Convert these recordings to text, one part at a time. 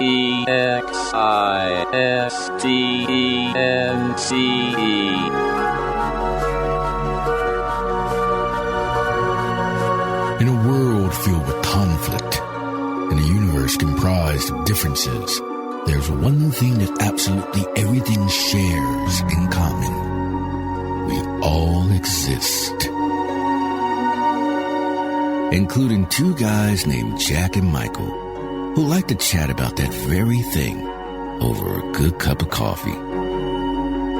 In a world filled with conflict, in a universe comprised of differences, there's one thing that absolutely everything shares in common. We all exist. Including two guys named Jack and Michael, who like to chat about that very thing over a good cup of coffee.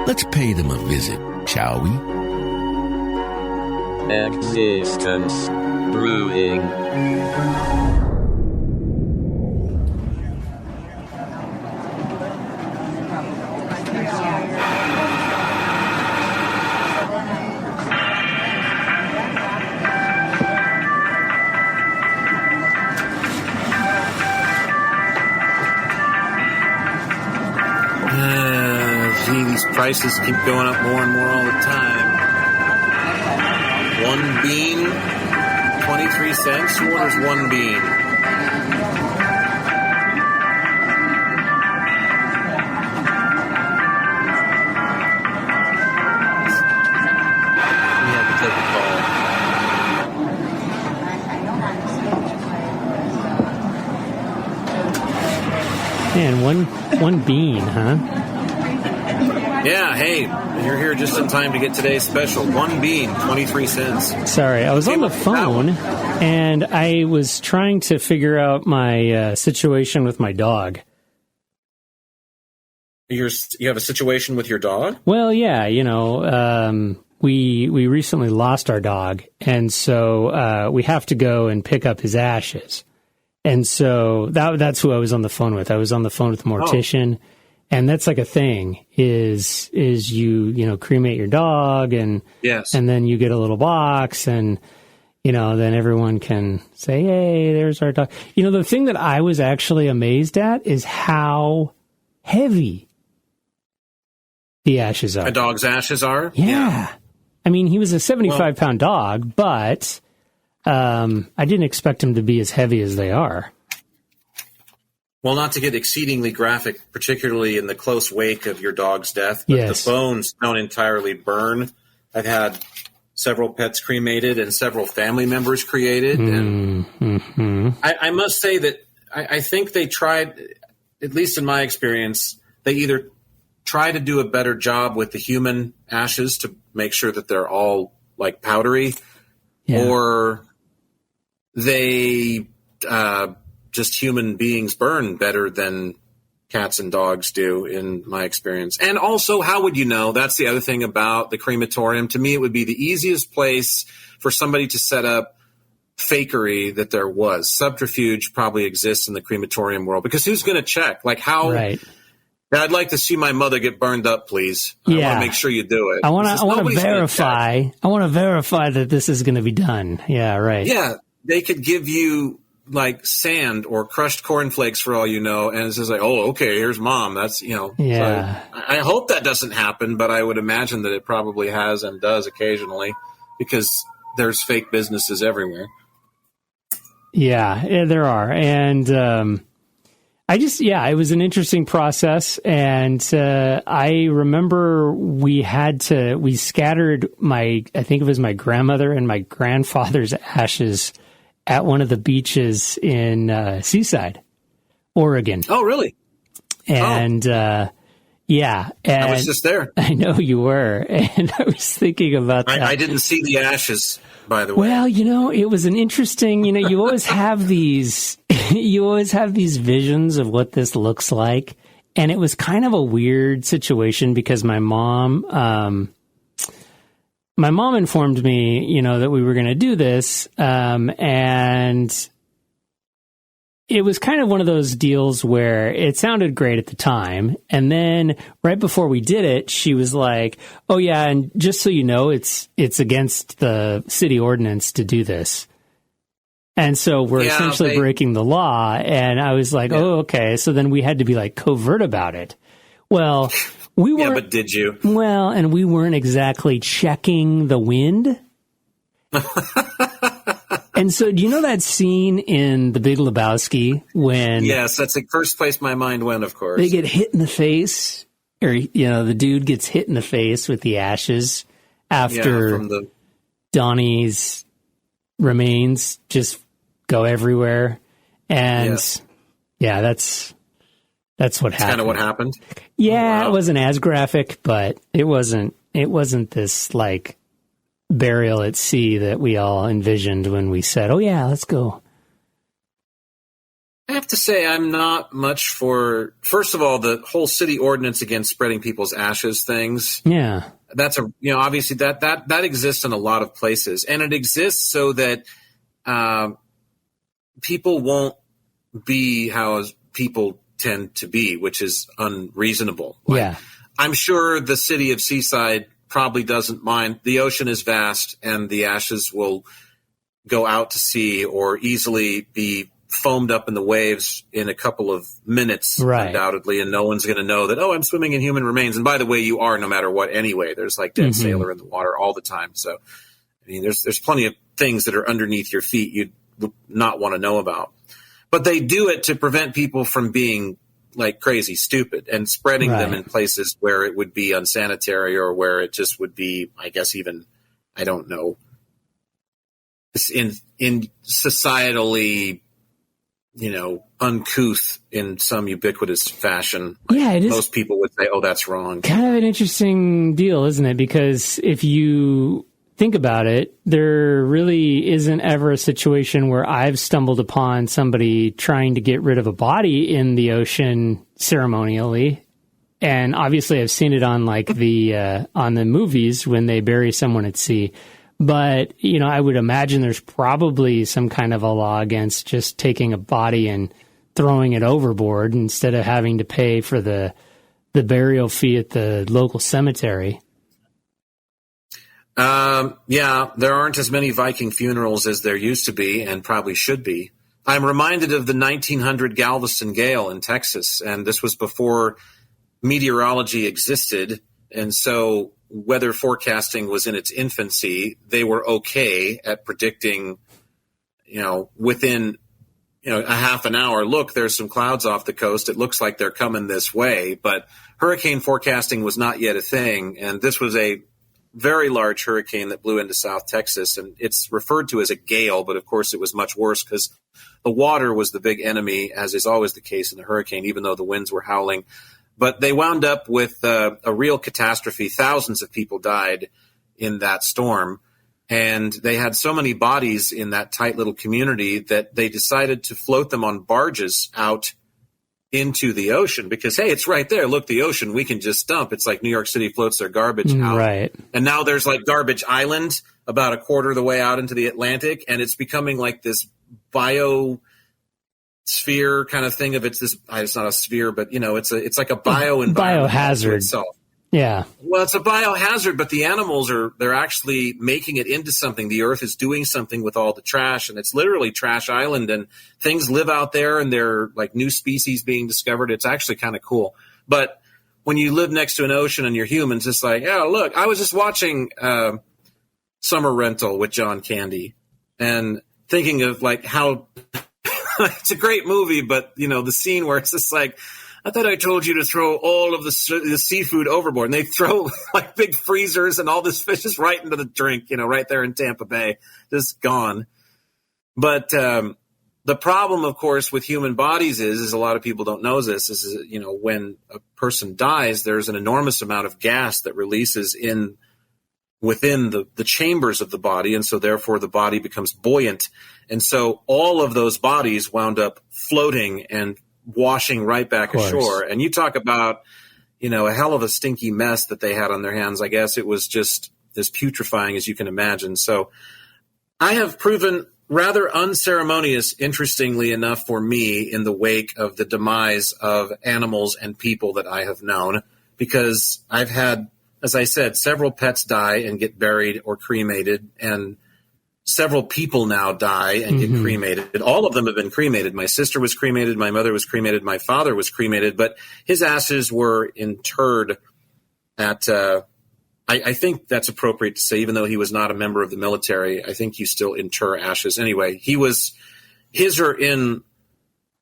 Let's pay them a visit, shall we? Existence Brewing. These prices keep going up more and more all the time. One bean, 23 cents. Who orders one bean? We have to take a call. Man, one bean, huh? Yeah, hey, you're here just in time to get today's special. One bean, 23 cents. Sorry, I was on the phone, and I was trying to figure out my situation with my dog. You have a situation with your dog? Well, yeah, we recently lost our dog, and so we have to go and pick up his ashes. And so that's who I was on the phone with. I was on the phone with the mortician. Oh. And that's like a thing is you cremate your dog and yes. And then you get a little box and, then everyone can say, hey, there's our dog. The thing that I was actually amazed at is how heavy the ashes are. A dog's ashes are? Yeah. I mean, he was a 75-pound dog, but I didn't expect him to be as heavy as they are. Well, not to get exceedingly graphic, particularly in the close wake of your dog's death, but yes. The bones don't entirely burn. I've had several pets cremated and several family members cremated. And I must say that I think they tried, at least in my experience, they either try to do a better job with the human ashes to make sure that they're all like powdery, or they just human beings burn better than cats and dogs do, in my experience. And also, how would you know? That's the other thing about the crematorium. To me, it would be the easiest place for somebody to set up fakery that there was. Subterfuge probably exists in the crematorium world, because who's going to check? Like how... Right. I'd like to see my mother get burned up, please. I want to make sure you do it. I want to verify. I want to verify that this is going to be done. Yeah, right. Yeah, they could give you like sand or crushed cornflakes for all you know, and it's just like, oh, okay, here's mom. That's Yeah. So I hope that doesn't happen, but I would imagine that it probably has and does occasionally, because there's fake businesses everywhere. Yeah, there are, and it was an interesting process, and I remember we scattered I think it was my grandmother and my grandfather's ashes at one of the beaches in Seaside, Oregon. Oh, really? And yeah, and I was just there. I know you were, and I was thinking about that. I didn't see the ashes, by the way. Well, it was an interesting. You always have these. You always have these visions of what this looks like, and it was kind of a weird situation because my mom informed me, that we were going to do this, and it was kind of one of those deals where it sounded great at the time, and then right before we did it, she was like, "Oh yeah, and just so you know, it's against the city ordinance to do this." And so we're essentially breaking the law. And I was like, oh, okay. So then we had to be like covert about it. Well, we weren't. Yeah, but did you? Well, and we weren't exactly checking the wind. And so, do you know that scene in The Big Lebowski when... Yes, that's the first place my mind went, of course. They get hit in the face, or, the dude gets hit in the face with the ashes after Donnie's remains just go everywhere. And, that's what happened. That's kind of what happened? Yeah, It wasn't as graphic, but it wasn't this, like, burial at sea that we all envisioned when we said, oh yeah, let's go. I have to say I'm not much for, first of all, the whole city ordinance against spreading people's ashes things. Yeah. That's obviously that exists in a lot of places, and it exists so that people won't be how people tend to be, which is unreasonable. I'm sure the city of Seaside probably doesn't mind. The ocean is vast, and the ashes will go out to sea or easily be foamed up in the waves in a couple of minutes, undoubtedly, and no one's going to know that, I'm swimming in human remains. And by the way, you are no matter what anyway. There's like dead sailor in the water all the time. So, I mean, there's plenty of things that are underneath your feet you'd not want to know about. But they do it to prevent people from being like crazy stupid and spreading them in places where it would be unsanitary or where it just would be, I guess, even, I don't know, in societally, uncouth in some ubiquitous fashion. Yeah, it is. Most people would say, that's wrong. Kind of an interesting deal, isn't it? Because if you think about it, there really isn't ever a situation where I've stumbled upon somebody trying to get rid of a body in the ocean ceremonially. And obviously I've seen it on like on the movies when they bury someone at sea. But, I would imagine there's probably some kind of a law against just taking a body and throwing it overboard instead of having to pay for the burial fee at the local cemetery. There aren't as many Viking funerals as there used to be and probably should be. I'm reminded of the 1900 Galveston Gale in Texas, and this was before meteorology existed, and so weather forecasting was in its infancy. They were okay at predicting, within, a half an hour, look, there's some clouds off the coast. It looks like they're coming this way, but hurricane forecasting was not yet a thing, and this was a very large hurricane that blew into South Texas, and it's referred to as a gale, but of course it was much worse because the water was the big enemy, as is always the case in a hurricane, even though the winds were howling. But they wound up with a real catastrophe. Thousands of people died in that storm, and they had so many bodies in that tight little community that they decided to float them on barges out into the ocean because, hey, it's right there. Look, the ocean, we can just dump. It's like New York City floats their garbage out. Right. And now there's like Garbage Island about a quarter of the way out into the Atlantic, and it's becoming like this biosphere kind of thing. It's not a sphere, but it's like a biohazard itself. Yeah. Well, it's a biohazard, but the animals they're actually making it into something. The earth is doing something with all the trash, and it's literally Trash Island, and things live out there, and they're like new species being discovered. It's actually kind of cool. But when you live next to an ocean and you're humans, it's like, look, I was just watching Summer Rental with John Candy and thinking of like how it's a great movie, but the scene where it's just like, I thought I told you to throw all of the seafood overboard. And they throw like big freezers and all this fish is right into the drink, right there in Tampa Bay, just gone. But the problem, of course, with human bodies is a lot of people don't know this, is, when a person dies, there's an enormous amount of gas that releases within the chambers of the body. And so therefore the body becomes buoyant. And so all of those bodies wound up floating and washing right back ashore. And you talk about, a hell of a stinky mess that they had on their hands. I guess it was just as putrefying as you can imagine. So I have proven rather unceremonious, interestingly enough for me, in the wake of the demise of animals and people that I have known, because I've had, as I said, several pets die and get buried or cremated, and several people now die and get cremated. All of them have been cremated. My sister was cremated. My mother was cremated. My father was cremated. But his ashes were interred at, I I think that's appropriate to say, even though he was not a member of the military, I think you still inter ashes. Anyway, his are in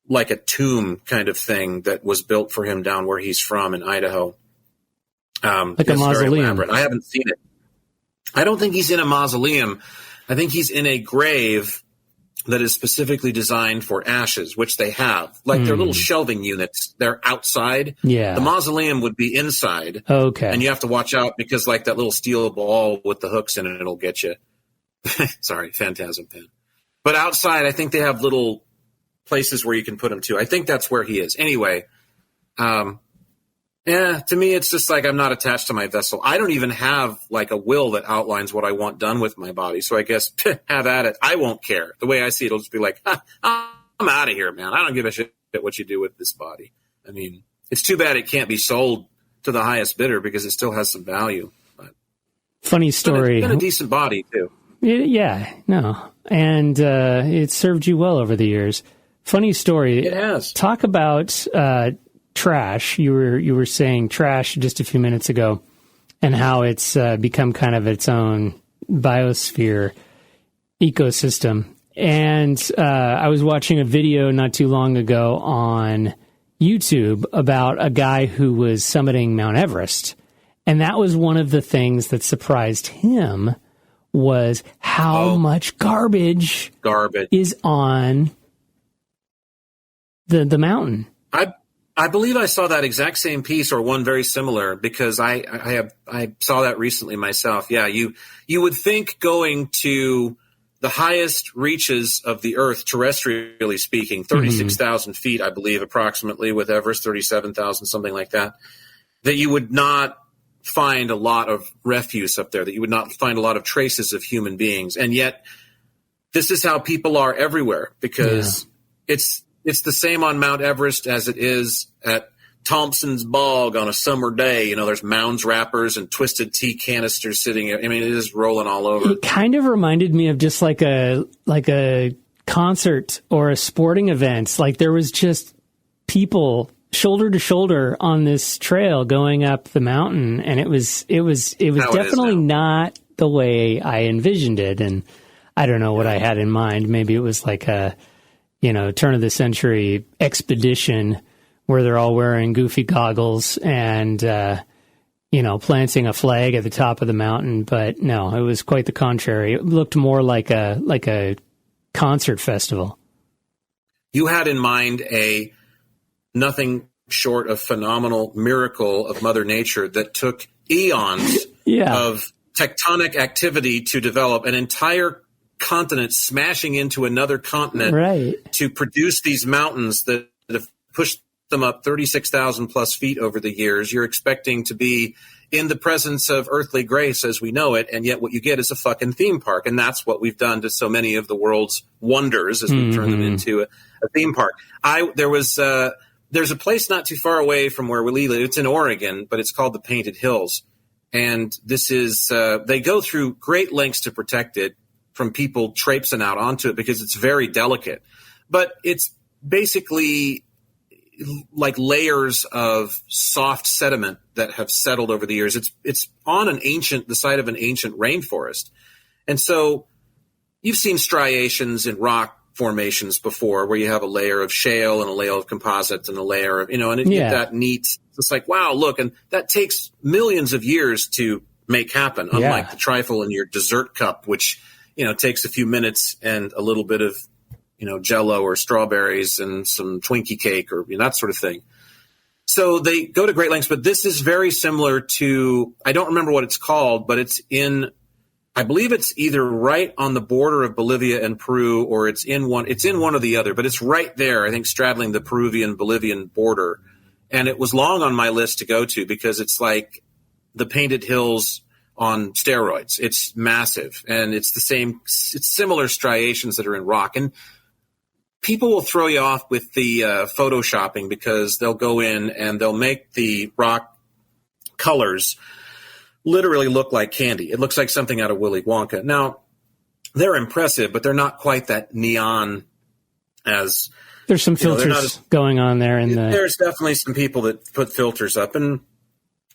like a tomb kind of thing that was built for him down where he's from in Idaho. Like a mausoleum. I haven't seen it. I don't think he's in a mausoleum. I think he's in a grave that is specifically designed for ashes, which they have. Like they're little shelving units. They're outside. Yeah. The mausoleum would be inside. Okay. And you have to watch out because like that little steel ball with the hooks in it, it'll get you. Sorry, phantasm pen. But outside, I think they have little places where you can put him too. I think that's where he is. Anyway, to me, it's just like I'm not attached to my vessel. I don't even have like a will that outlines what I want done with my body. So I guess have at it. I won't care. The way I see it, it'll just be like, I'm out of here, man. I don't give a shit what you do with this body. I mean, it's too bad it can't be sold to the highest bidder because it still has some value. But funny story. It's been a decent body too. Yeah, no. And it served you well over the years. Funny story. It has. Talk about trash. You were saying trash just a few minutes ago, and how it's become kind of its own biosphere ecosystem. And I was watching a video not too long ago on YouTube about a guy who was summiting Mount Everest, and that was one of the things that surprised him was how much garbage is on the mountain. I believe I saw that exact same piece or one very similar because I saw that recently myself. Yeah, you would think going to the highest reaches of the Earth, terrestrially speaking, 36,000 feet, I believe, approximately, with Everest, 37,000, something like that, that you would not find a lot of refuse up there, that you would not find a lot of traces of human beings. And yet, this is how people are everywhere because it's the same on Mount Everest as it is at Thompson's Bog on a summer day. You know, there's Mounds wrappers and twisted tea canisters sitting. I mean, it is rolling all over. It kind of reminded me of just like a concert or a sporting event. Like there was just people shoulder to shoulder on this trail going up the mountain, and it was definitely not the way I envisioned it. And I don't know what I had in mind. Maybe it was like a turn of the century expedition where they're all wearing goofy goggles and, planting a flag at the top of the mountain. But no, it was quite the contrary. It looked more like a concert festival. You had in mind a nothing short of phenomenal miracle of Mother Nature that took eons of tectonic activity to develop an entire continent smashing into another continent to produce these mountains that have pushed them up 36,000 plus feet over the years. You're expecting to be in the presence of earthly grace as we know it, and yet what you get is a fucking theme park, and that's what we've done to so many of the world's wonders as we turn them into a theme park. There's a place not too far away from where we live. It's in Oregon, but it's called the Painted Hills, and this is they go through great lengths to protect it from people traipsing out onto it because it's very delicate. But it's basically like layers of soft sediment that have settled over the years. It's on the side of an ancient rainforest. And so you've seen striations in rock formations before where you have a layer of shale and a layer of composite and a layer of, and you get that neat, it's like, wow, look, and that takes millions of years to make happen, unlike the trifle in your dessert cup, which takes a few minutes and a little bit of, Jell-O or strawberries and some Twinkie cake or that sort of thing. So they go to great lengths, but this is very similar to, I don't remember what it's called, but I believe it's either right on the border of Bolivia and Peru, or it's in one or the other, but it's right there, I think, straddling the Peruvian-Bolivian border. And it was long on my list to go to because it's like the Painted Hills on steroids. It's massive, and it's similar striations that are in rock. And people will throw you off with the photoshopping because they'll go in and they'll make the rock colors literally look like candy. It looks like something out of Willy Wonka. Now, they're impressive, but they're not quite that neon as... There's some filters going on there. There's definitely some people that put filters up, and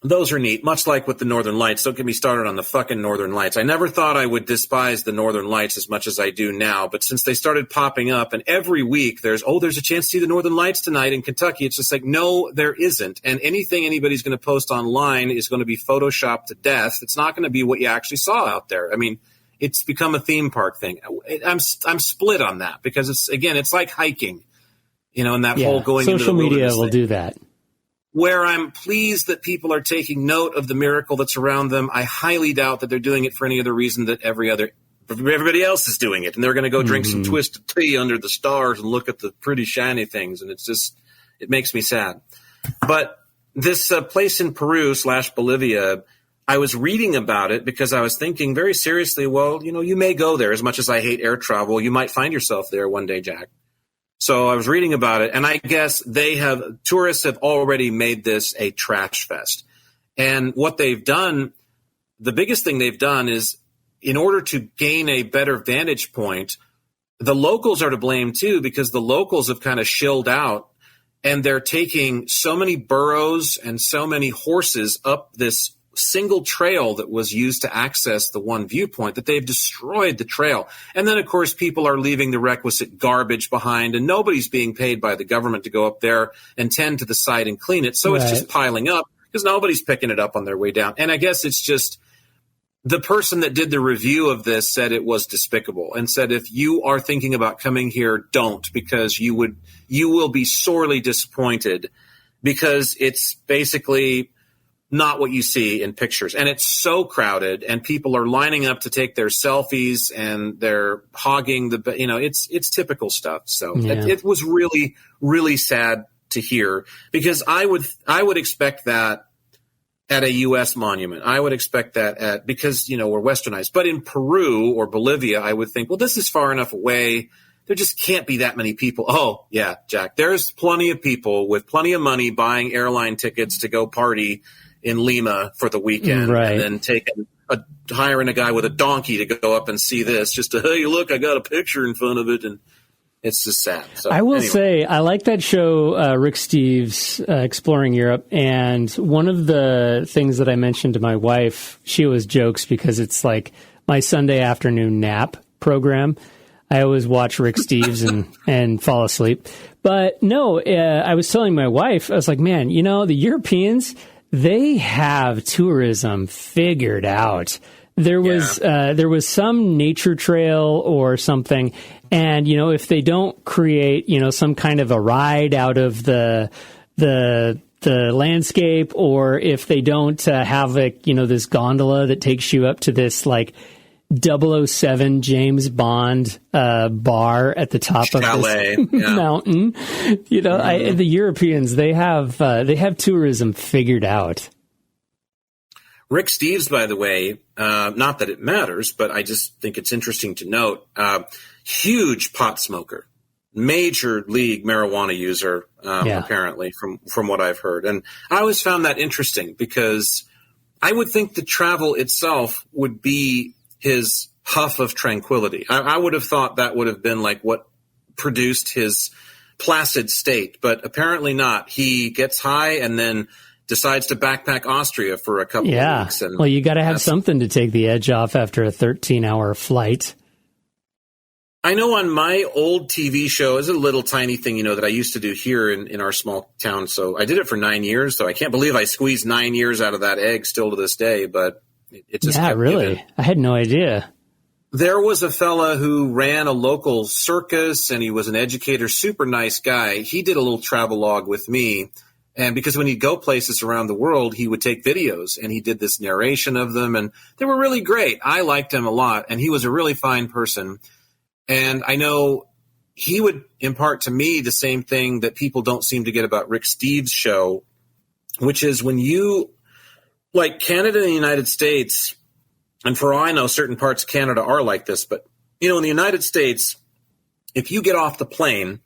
those are neat, much like with the Northern Lights. Don't get me started on the fucking Northern Lights. I never thought I would despise the Northern Lights as much as I do now, but since they started popping up, and every week there's a chance to see the Northern Lights tonight in Kentucky, it's just like, no, there isn't. And anything anybody's going to post online is going to be photoshopped to death. It's not going to be what you actually saw out there. I mean, it's become a theme park thing. I'm split on that because it's like hiking, and that whole going into the social media will thing. do that. Where I'm pleased that people are taking note of the miracle that's around them, I highly doubt that they're doing it for any other reason that everybody else is doing it. And they're going to go drink some twisted tea under the stars and look at the pretty shiny things. And it makes me sad. But this place in Peru / Bolivia, I was reading about it because I was thinking very seriously, well, you may go there. As much as I hate air travel, you might find yourself there one day, Jack. So I was reading about it, and I guess tourists have already made this a trash fest. And what they've done, the biggest thing they've done is, in order to gain a better vantage point, the locals are to blame too, because the locals have kind of shilled out, and they're taking so many burros and so many horses up this single trail that was used to access the one viewpoint that they've destroyed the trail. And then, of course, people are leaving the requisite garbage behind, and nobody's being paid by the government to go up there and tend to the site and clean it. So It's just piling up because nobody's picking it up on their way down. And I guess it's just the person that did the review of this said it was despicable and said, if you are thinking about coming here, don't, because you will be sorely disappointed because it's basically not what you see in pictures. And it's so crowded, and people are lining up to take their selfies, and they're hogging it's typical stuff. So it was really, really sad to hear, because I would expect that at a U.S. monument. I would expect that because we're westernized. But in Peru or Bolivia, I would think, well, this is far enough away. There just can't be that many people. Oh, yeah, Jack, there's plenty of people with plenty of money buying airline tickets to go party in Lima for the weekend, right, and then hiring a guy with a donkey to go up and see this, just to, hey, look, I got a picture in front of it, and it's just sad. So, I will say, I like that show, Rick Steves, Exploring Europe, and one of the things that I mentioned to my wife, she always jokes because it's like my Sunday afternoon nap program. I always watch Rick Steves and fall asleep. But no, I was telling my wife, I was like, man, the Europeans, they have tourism figured out. There was some nature trail or something, and if they don't create some kind of a ride out of the landscape, or if they don't have this gondola that takes you up to this like 007 James Bond bar at the top Chalet, of this mountain. The Europeans, they have tourism figured out. Rick Steves, by the way, not that it matters, but I just think it's interesting to note, huge pot smoker, major league marijuana user, apparently, from what I've heard. And I always found that interesting because I would think the travel itself would be his huff of tranquility. I would have thought that would have been like what produced his placid state, but apparently not. He gets high and then decides to backpack Austria for a couple of weeks. And you got to have something to take the edge off after a 13-hour flight. I know on my old TV show, it's a little tiny thing, that I used to do here in our small town. So I did it for 9 years. So I can't believe I squeezed 9 years out of that egg still to this day, but it just kept really giving. I had no idea. There was a fella who ran a local circus, and he was an educator, super nice guy. He did a little travel log with me. And because when he'd go places around the world, he would take videos, and he did this narration of them, and they were really great. I liked him a lot, and he was a really fine person. And I know he would impart to me the same thing that people don't seem to get about Rick Steves' show, which is when you, like Canada and the United States, and for all I know, certain parts of Canada are like this, but, in the United States, if you get off the plane,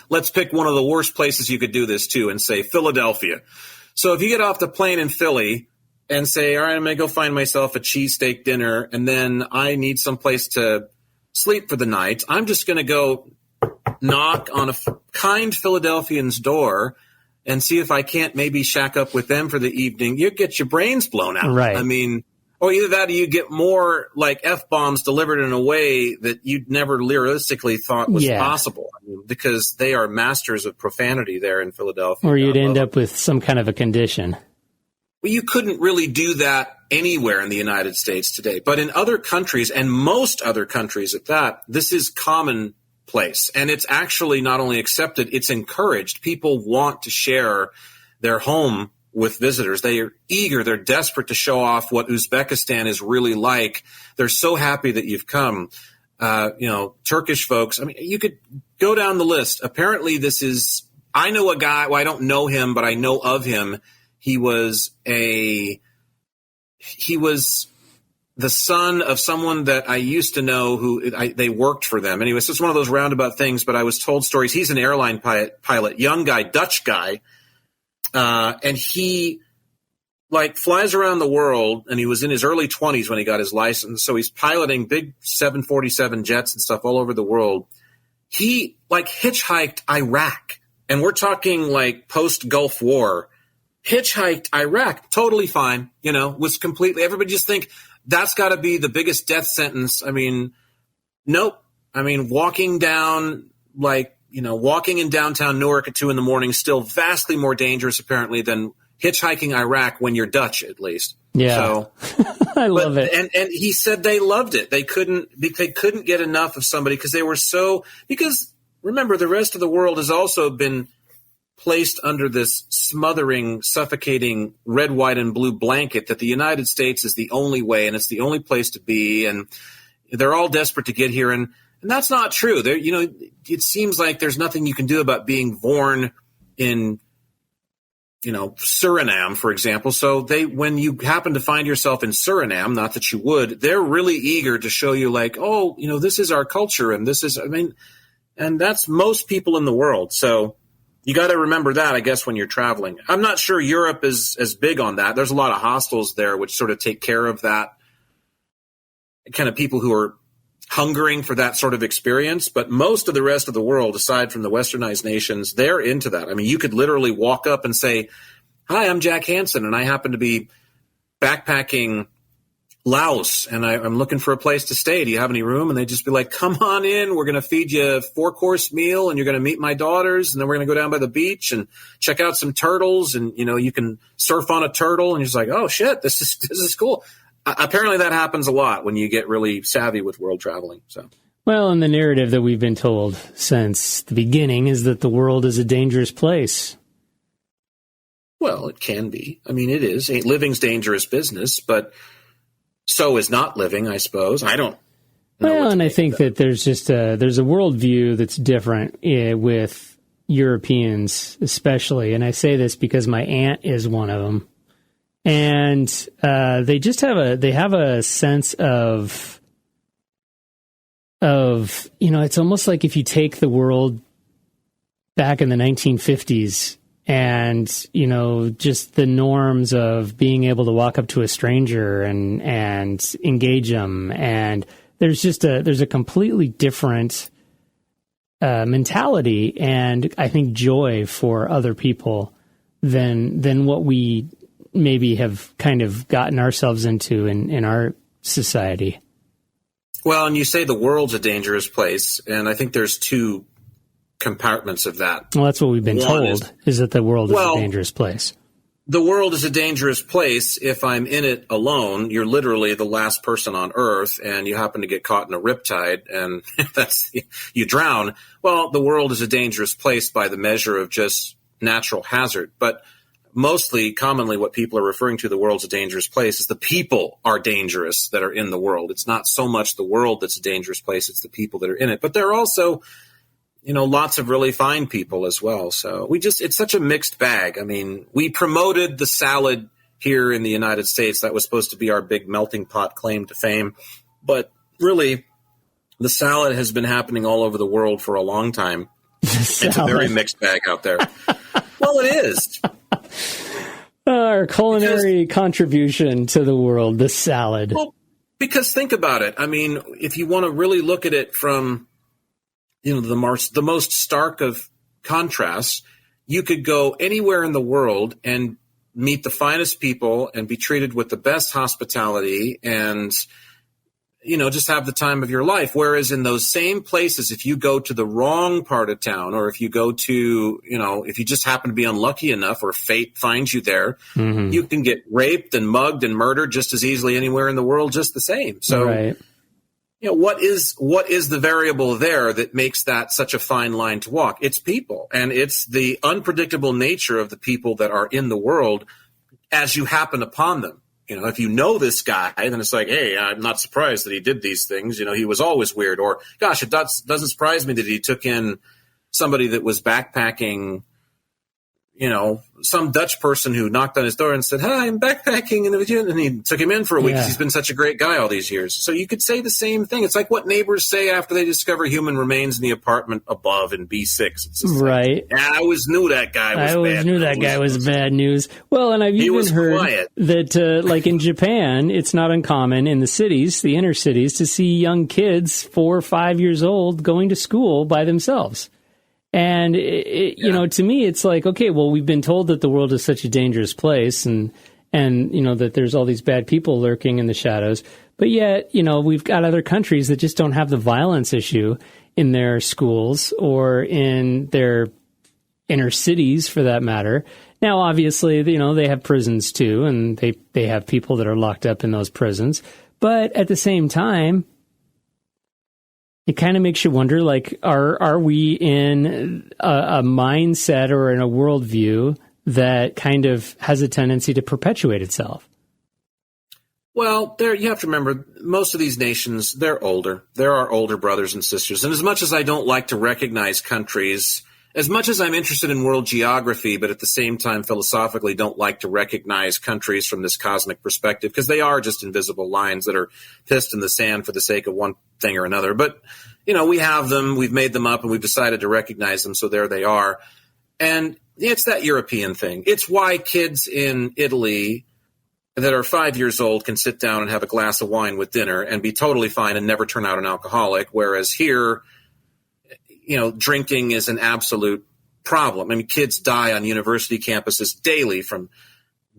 let's pick one of the worst places you could do this to and say Philadelphia. So if you get off the plane in Philly and say, all right, I'm going to go find myself a cheesesteak dinner, and then I need some place to sleep for the night, I'm just going to go knock on a kind Philadelphian's door, and see if I can't maybe shack up with them for the evening, you get your brains blown out. Right. I mean, or either that or you get more like F-bombs delivered in a way that you'd never realistically thought was possible. I mean, because they are masters of profanity there in Philadelphia. Or you'd end up with some kind of a condition. Well, you couldn't really do that anywhere in the United States today. But in other countries, and most other countries at that, this is commonplace. And it's actually not only accepted, it's encouraged. People want to share their home with visitors. They are eager. They're desperate to show off what Uzbekistan is really like. They're so happy that you've come. Turkish folks. I mean, you could go down the list. Apparently I know a guy, well, I don't know him, but I know of him. He was the son of someone that I used to know they worked for them. Anyway, so it's one of those roundabout things, but I was told stories. He's an airline pilot, young guy, Dutch guy. And he flies around the world, and he was in his early 20s when he got his license. So he's piloting big 747 jets and stuff all over the world. He hitchhiked Iraq, and we're talking post Gulf War. Hitchhiked Iraq, totally fine, was completely, everybody just think that's got to be the biggest death sentence. I mean, nope. I mean, walking in downtown Newark at 2 a.m, still vastly more dangerous apparently than hitchhiking Iraq when you're Dutch, at least. Yeah. So I love it. And he said they loved it. They couldn't get enough of somebody because remember, the rest of the world has also been placed under this smothering, suffocating red, white, and blue blanket that the United States is the only way and it's the only place to be. And they're all desperate to get here. And that's not true. It seems like there's nothing you can do about being born in, Suriname, for example. So when you happen to find yourself in Suriname, not that you would, they're really eager to show you this is our culture. And and that's most people in the world. So you got to remember that, I guess, when you're traveling. I'm not sure Europe is as big on that. There's a lot of hostels there which sort of take care of that kind of people who are hungering for that sort of experience. But most of the rest of the world, aside from the westernized nations, they're into that. I mean, you could literally walk up and say, "Hi, I'm Jack Hansen, and I happen to be backpacking Laos, and I'm looking for a place to stay. Do you have any room?" And they'd just be like, "Come on in. We're going to feed you a 4-course meal, and you're going to meet my daughters, and then we're going to go down by the beach and check out some turtles, and you can surf on a turtle." And you're just like, "Oh shit, this is cool." Apparently, that happens a lot when you get really savvy with world traveling. So, well, and the narrative that we've been told since the beginning is that the world is a dangerous place. Well, it can be. I mean, it is. Living's dangerous business, but so is not living, I suppose. I don't know. Well, and I think that there's just there's a worldview that's different with Europeans, especially. And I say this because my aunt is one of them, and they just have a sense of it's almost like if you take the world back in the 1950s. And, just the norms of being able to walk up to a stranger and engage them. And there's a completely different mentality and I think joy for other people than what we maybe have kind of gotten ourselves into in our society. Well, and you say the world's a dangerous place, and I think there's two compartments of that. Well, that's what we've been told, is that the world is a dangerous place. The world is a dangerous place if I'm in it alone. You're literally the last person on Earth, and you happen to get caught in a riptide, and you drown. Well, the world is a dangerous place by the measure of just natural hazard. But commonly what people are referring to, the world's a dangerous place, is the people are dangerous that are in the world. It's not so much the world that's a dangerous place, it's the people that are in it. But there are also lots of really fine people as well. So it's such a mixed bag. I mean, we promoted the salad here in the United States. That was supposed to be our big melting pot claim to fame. But really, the salad has been happening all over the world for a long time. It's a very mixed bag out there. Well, it is. Our culinary contribution to the world, the salad. Well, because think about it. I mean, if you want to really look at it from the most stark of contrasts, you could go anywhere in the world and meet the finest people and be treated with the best hospitality and, just have the time of your life. Whereas in those same places, if you go to the wrong part of town, or if you go to, if you just happen to be unlucky enough or fate finds you there, you can get raped and mugged and murdered just as easily anywhere in the world, just the same. So, right. What is the variable there that makes that such a fine line to walk? It's people, and it's the unpredictable nature of the people that are in the world as you happen upon them. If you know this guy, then it's like, hey, I'm not surprised that he did these things. He was always weird. Or, gosh, it doesn't surprise me that he took in somebody that was backpacking, some Dutch person who knocked on his door and said, hi, I'm backpacking. And he took him in for a week because he's been such a great guy all these years. So you could say the same thing. It's like what neighbors say after they discover human remains in the apartment above in B6. It's just right. Like, I always knew that guy was bad. I always knew that guy was bad news. Well, and I've even heard that, like in Japan, it's not uncommon in the cities, the inner cities, to see young kids 4 or 5 years old going to school by themselves. And, to me, it's like, okay, well, we've been told that the world is such a dangerous place and that there's all these bad people lurking in the shadows. But yet, we've got other countries that just don't have the violence issue in their schools or in their inner cities, for that matter. Now, obviously, they have prisons, too, and they have people that are locked up in those prisons. But at the same time, it kind of makes you wonder, like, are we in a mindset or in a worldview that kind of has a tendency to perpetuate itself? Well, you have to remember, most of these nations, they're older. There are older brothers and sisters. And as much as I don't like to recognize countries, as much as I'm interested in world geography, but at the same time philosophically don't like to recognize countries from this cosmic perspective, because they are just invisible lines that are pissed in the sand for the sake of one thing or another. But, we have them, we've made them up, and we've decided to recognize them, so there they are. And it's that European thing. It's why kids in Italy that are 5 years old can sit down and have a glass of wine with dinner and be totally fine and never turn out an alcoholic, whereas here, drinking is an absolute problem. I mean, kids die on university campuses daily from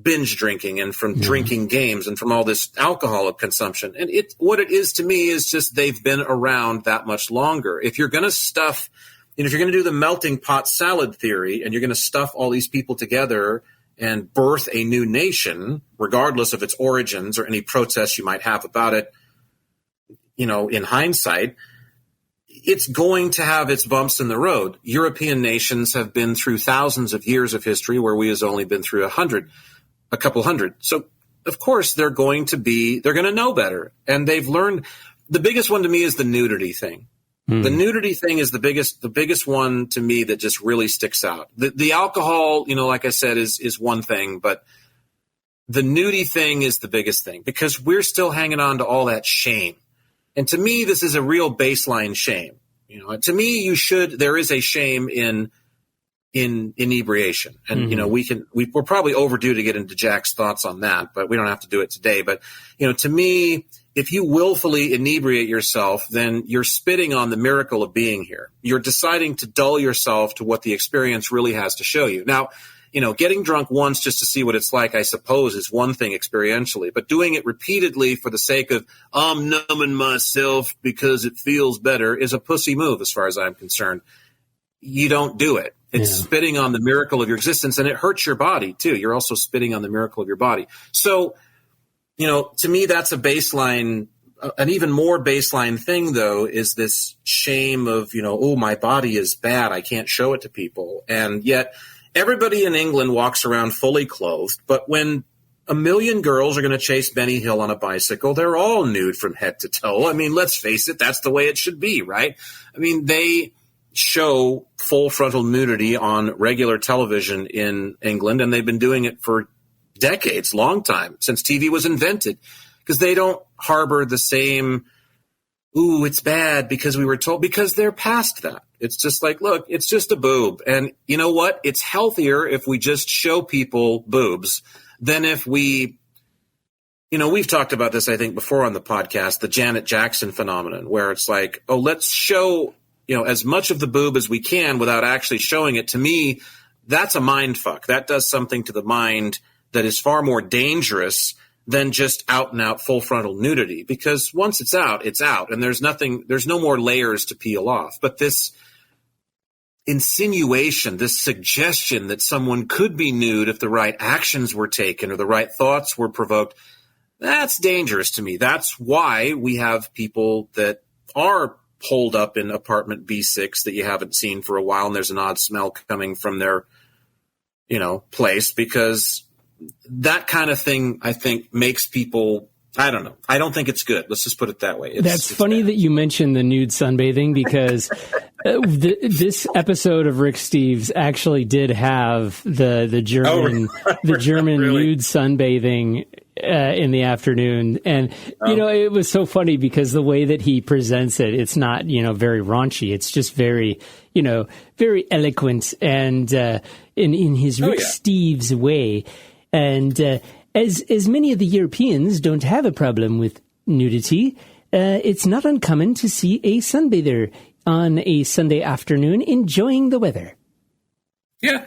binge drinking and from drinking games and from all this alcohol consumption. And what it is to me is just they've been around that much longer. If you're going to stuff, if you're going to do the melting pot salad theory and you're going to stuff all these people together and birth a new nation, regardless of its origins or any protests you might have about it, in hindsight, it's going to have its bumps in the road. European nations have been through thousands of years of history where we has only been through a couple hundred. So, of course, they're going to know better. And they've learned. The biggest one to me is the nudity thing. The nudity thing is the biggest one to me that just really sticks out. The alcohol, like I said, is one thing, but the nudity thing is the biggest thing because we're still hanging on to all that shame. And to me, this is a real baseline shame. To me, there is a shame in inebriation. And, we're probably overdue to get into Jack's thoughts on that, but we don't have to do it today. But, to me, if you willfully inebriate yourself, then you're spitting on the miracle of being here. You're deciding to dull yourself to what the experience really has to show you. Now, getting drunk once just to see what it's like, I suppose, is one thing experientially. But doing it repeatedly for the sake of, I'm numbing myself because it feels better is a pussy move as far as I'm concerned. You don't do it. It's spitting on the miracle of your existence, and it hurts your body, too. You're also spitting on the miracle of your body. So, to me, that's a baseline. An even more baseline thing, though, is this shame of, oh, my body is bad. I can't show it to people. And yet everybody in England walks around fully clothed. But when 1 million girls are going to chase Benny Hill on a bicycle, they're all nude from head to toe. I mean, let's face it. That's the way it should be, right? I mean, they show full frontal nudity on regular television in England, and they've been doing it for decades, long time, since TV was invented, because they don't harbor the same, ooh, it's bad because we were told, because they're past that. It's just like, look, it's just a boob. And you know what? It's healthier if we just show people boobs than if we've talked about this, I think, before on the podcast, the Janet Jackson phenomenon, where it's like, oh, let's show, as much of the boob as we can without actually showing it. To me, that's a mind fuck. That does something to the mind that is far more dangerous than just out and out full frontal nudity, because once it's out, and there's no more layers to peel off. But this insinuation, this suggestion that someone could be nude if the right actions were taken or the right thoughts were provoked, that's dangerous to me. That's why we have people that are holed up in apartment B6 that you haven't seen for a while, and there's an odd smell coming from their, place, because that kind of thing, I think, makes people, I don't know. I don't think it's good. Let's just put it that way. It's funny that you mentioned the nude sunbathing, because this episode of Rick Steves actually did have the German really? nude sunbathing in the afternoon. And, it was so funny because the way that he presents it, it's not, very raunchy. It's just very, very eloquent and in his Rick Steves way. And as many of the Europeans don't have a problem with nudity, it's not uncommon to see a sunbather on a Sunday afternoon enjoying the weather. Yeah.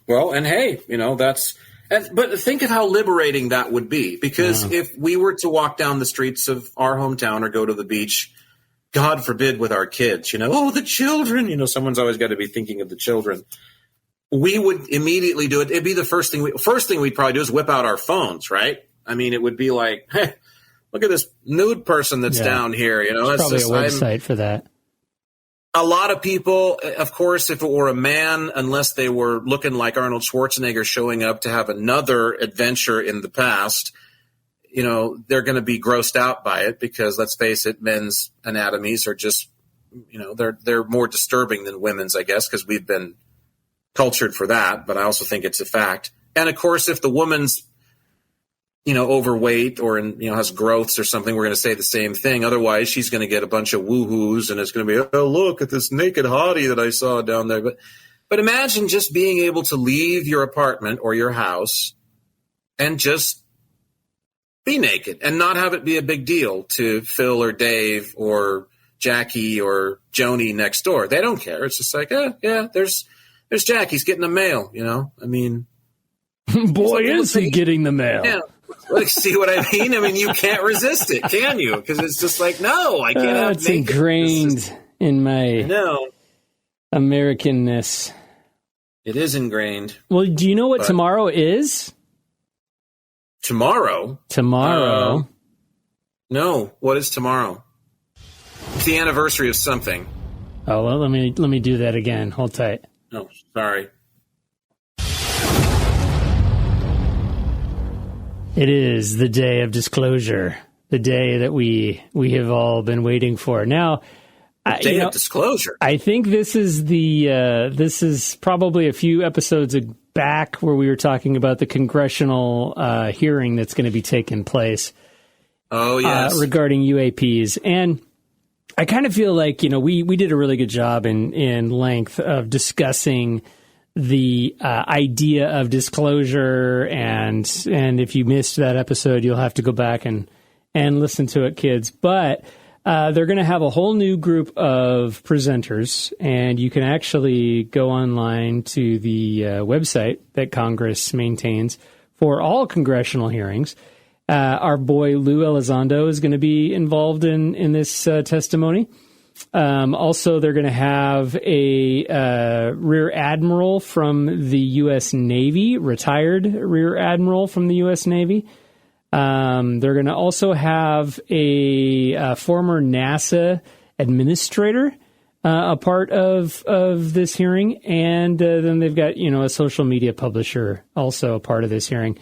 Well, and hey, but think of how liberating that would be, because if we were to walk down the streets of our hometown or go to the beach, God forbid, with our kids, the children, someone's always got to be thinking of the children. We would immediately do it. It'd be the first thing we'd probably do is whip out our phones, right? I mean, it would be like, hey, look at this nude person that's down here. There's probably a website for that. A lot of people, of course, if it were a man, unless they were looking like Arnold Schwarzenegger showing up to have another adventure in the past, they're going to be grossed out by it, because let's face it, men's anatomies are just, they're more disturbing than women's, I guess, because we've been cultured for that, but I also think it's a fact. And of course, if the woman's, overweight or has growths or something, we're going to say the same thing. Otherwise, she's going to get a bunch of woohoos, and it's going to be, oh, look at this naked hottie that I saw down there. But imagine just being able to leave your apartment or your house and just be naked and not have it be a big deal to Phil or Dave or Jackie or Joni next door. They don't care. It's just like, there's Jack. He's getting the mail, I mean. Boy, is he getting the mail. Yeah. Like, see what I mean? I mean, you can't resist it, can you? Because it's just like, no, I can't have it's naked. Ingrained in my Americanness. It is ingrained. Well, do you know what tomorrow is? Tomorrow? No. What is tomorrow? It's the anniversary of something. Oh, well, let me do that again. Hold tight. Oh, sorry. It is the day of disclosure, the day that we have all been waiting for. Now, day of disclosure. I think this is this is probably a few episodes back where we were talking about the congressional hearing that's going to be taking place. Oh, yes. Regarding UAPs. And I kind of feel like, we did a really good job in length of discussing the idea of disclosure, and if you missed that episode, you'll have to go back and listen to it, kids. But they're going to have a whole new group of presenters, and you can actually go online to the website that Congress maintains for all congressional hearings. Our boy Lou Elizondo is going to be involved in this testimony. Also, they're going to have a rear admiral from the U.S. Navy, retired rear admiral from the U.S. Navy. They're going to also have a former NASA administrator a part of this hearing, and then they've got a social media publisher also a part of this hearing.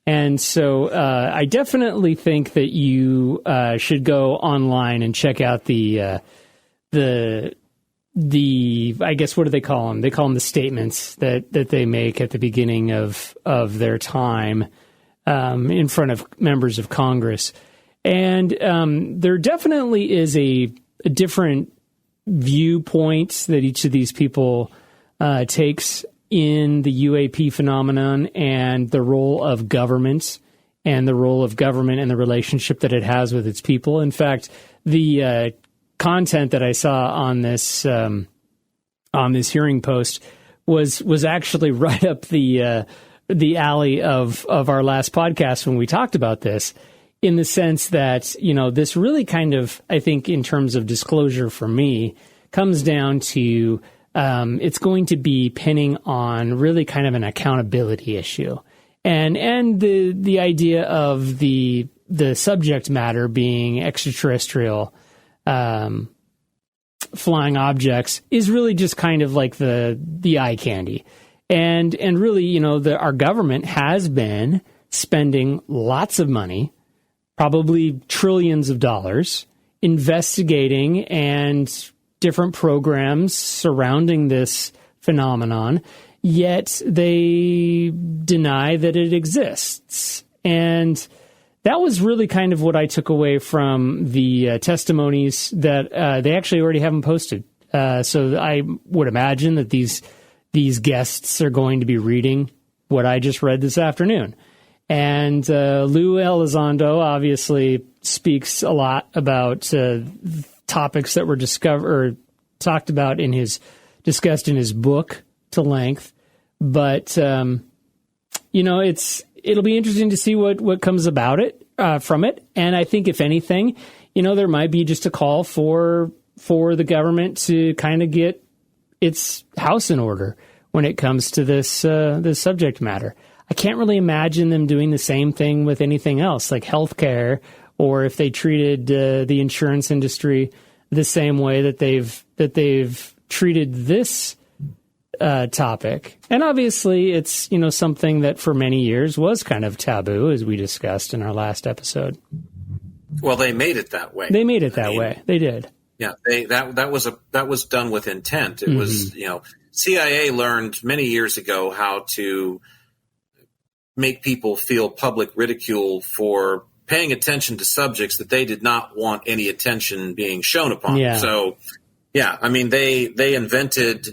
And so I definitely think that you should go online and check out the I guess, what do they call them? They call them the statements that they make at the beginning of their time in front of members of Congress. And there definitely is a different viewpoint that each of these people takes in the UAP phenomenon and the role of government and the relationship that it has with its people. In fact, the content that I saw on this hearing post was actually right up the alley of our last podcast when we talked about this, in the sense that, this really kind of, I think, in terms of disclosure for me, comes down to it's going to be pinning on really kind of an accountability issue, and the idea of the subject matter being extraterrestrial flying objects is really just kind of like the eye candy. And really, our government has been spending lots of money, probably trillions of dollars, investigating and different programs surrounding this phenomenon, yet they deny that it exists. And that was really kind of what I took away from the testimonies that they actually already haven't posted. So I would imagine that these guests are going to be reading what I just read this afternoon. And Lou Elizondo obviously speaks a lot about topics that were talked about discussed in his book to length. But it'll be interesting to see what comes about it from it. And I think if anything, there might be just a call for the government to kind of get its house in order when it comes to this subject matter. I can't really imagine them doing the same thing with anything else, like healthcare, or if they treated the insurance industry the same way that they've treated this topic. And obviously, it's something that for many years was kind of taboo, as we discussed in our last episode. Well, they made it that way. They made it that way. They did. Yeah, that was done with intent. It was, CIA learned many years ago how to make people feel public ridicule for paying attention to subjects that they did not want any attention being shown upon. Yeah. So, they invented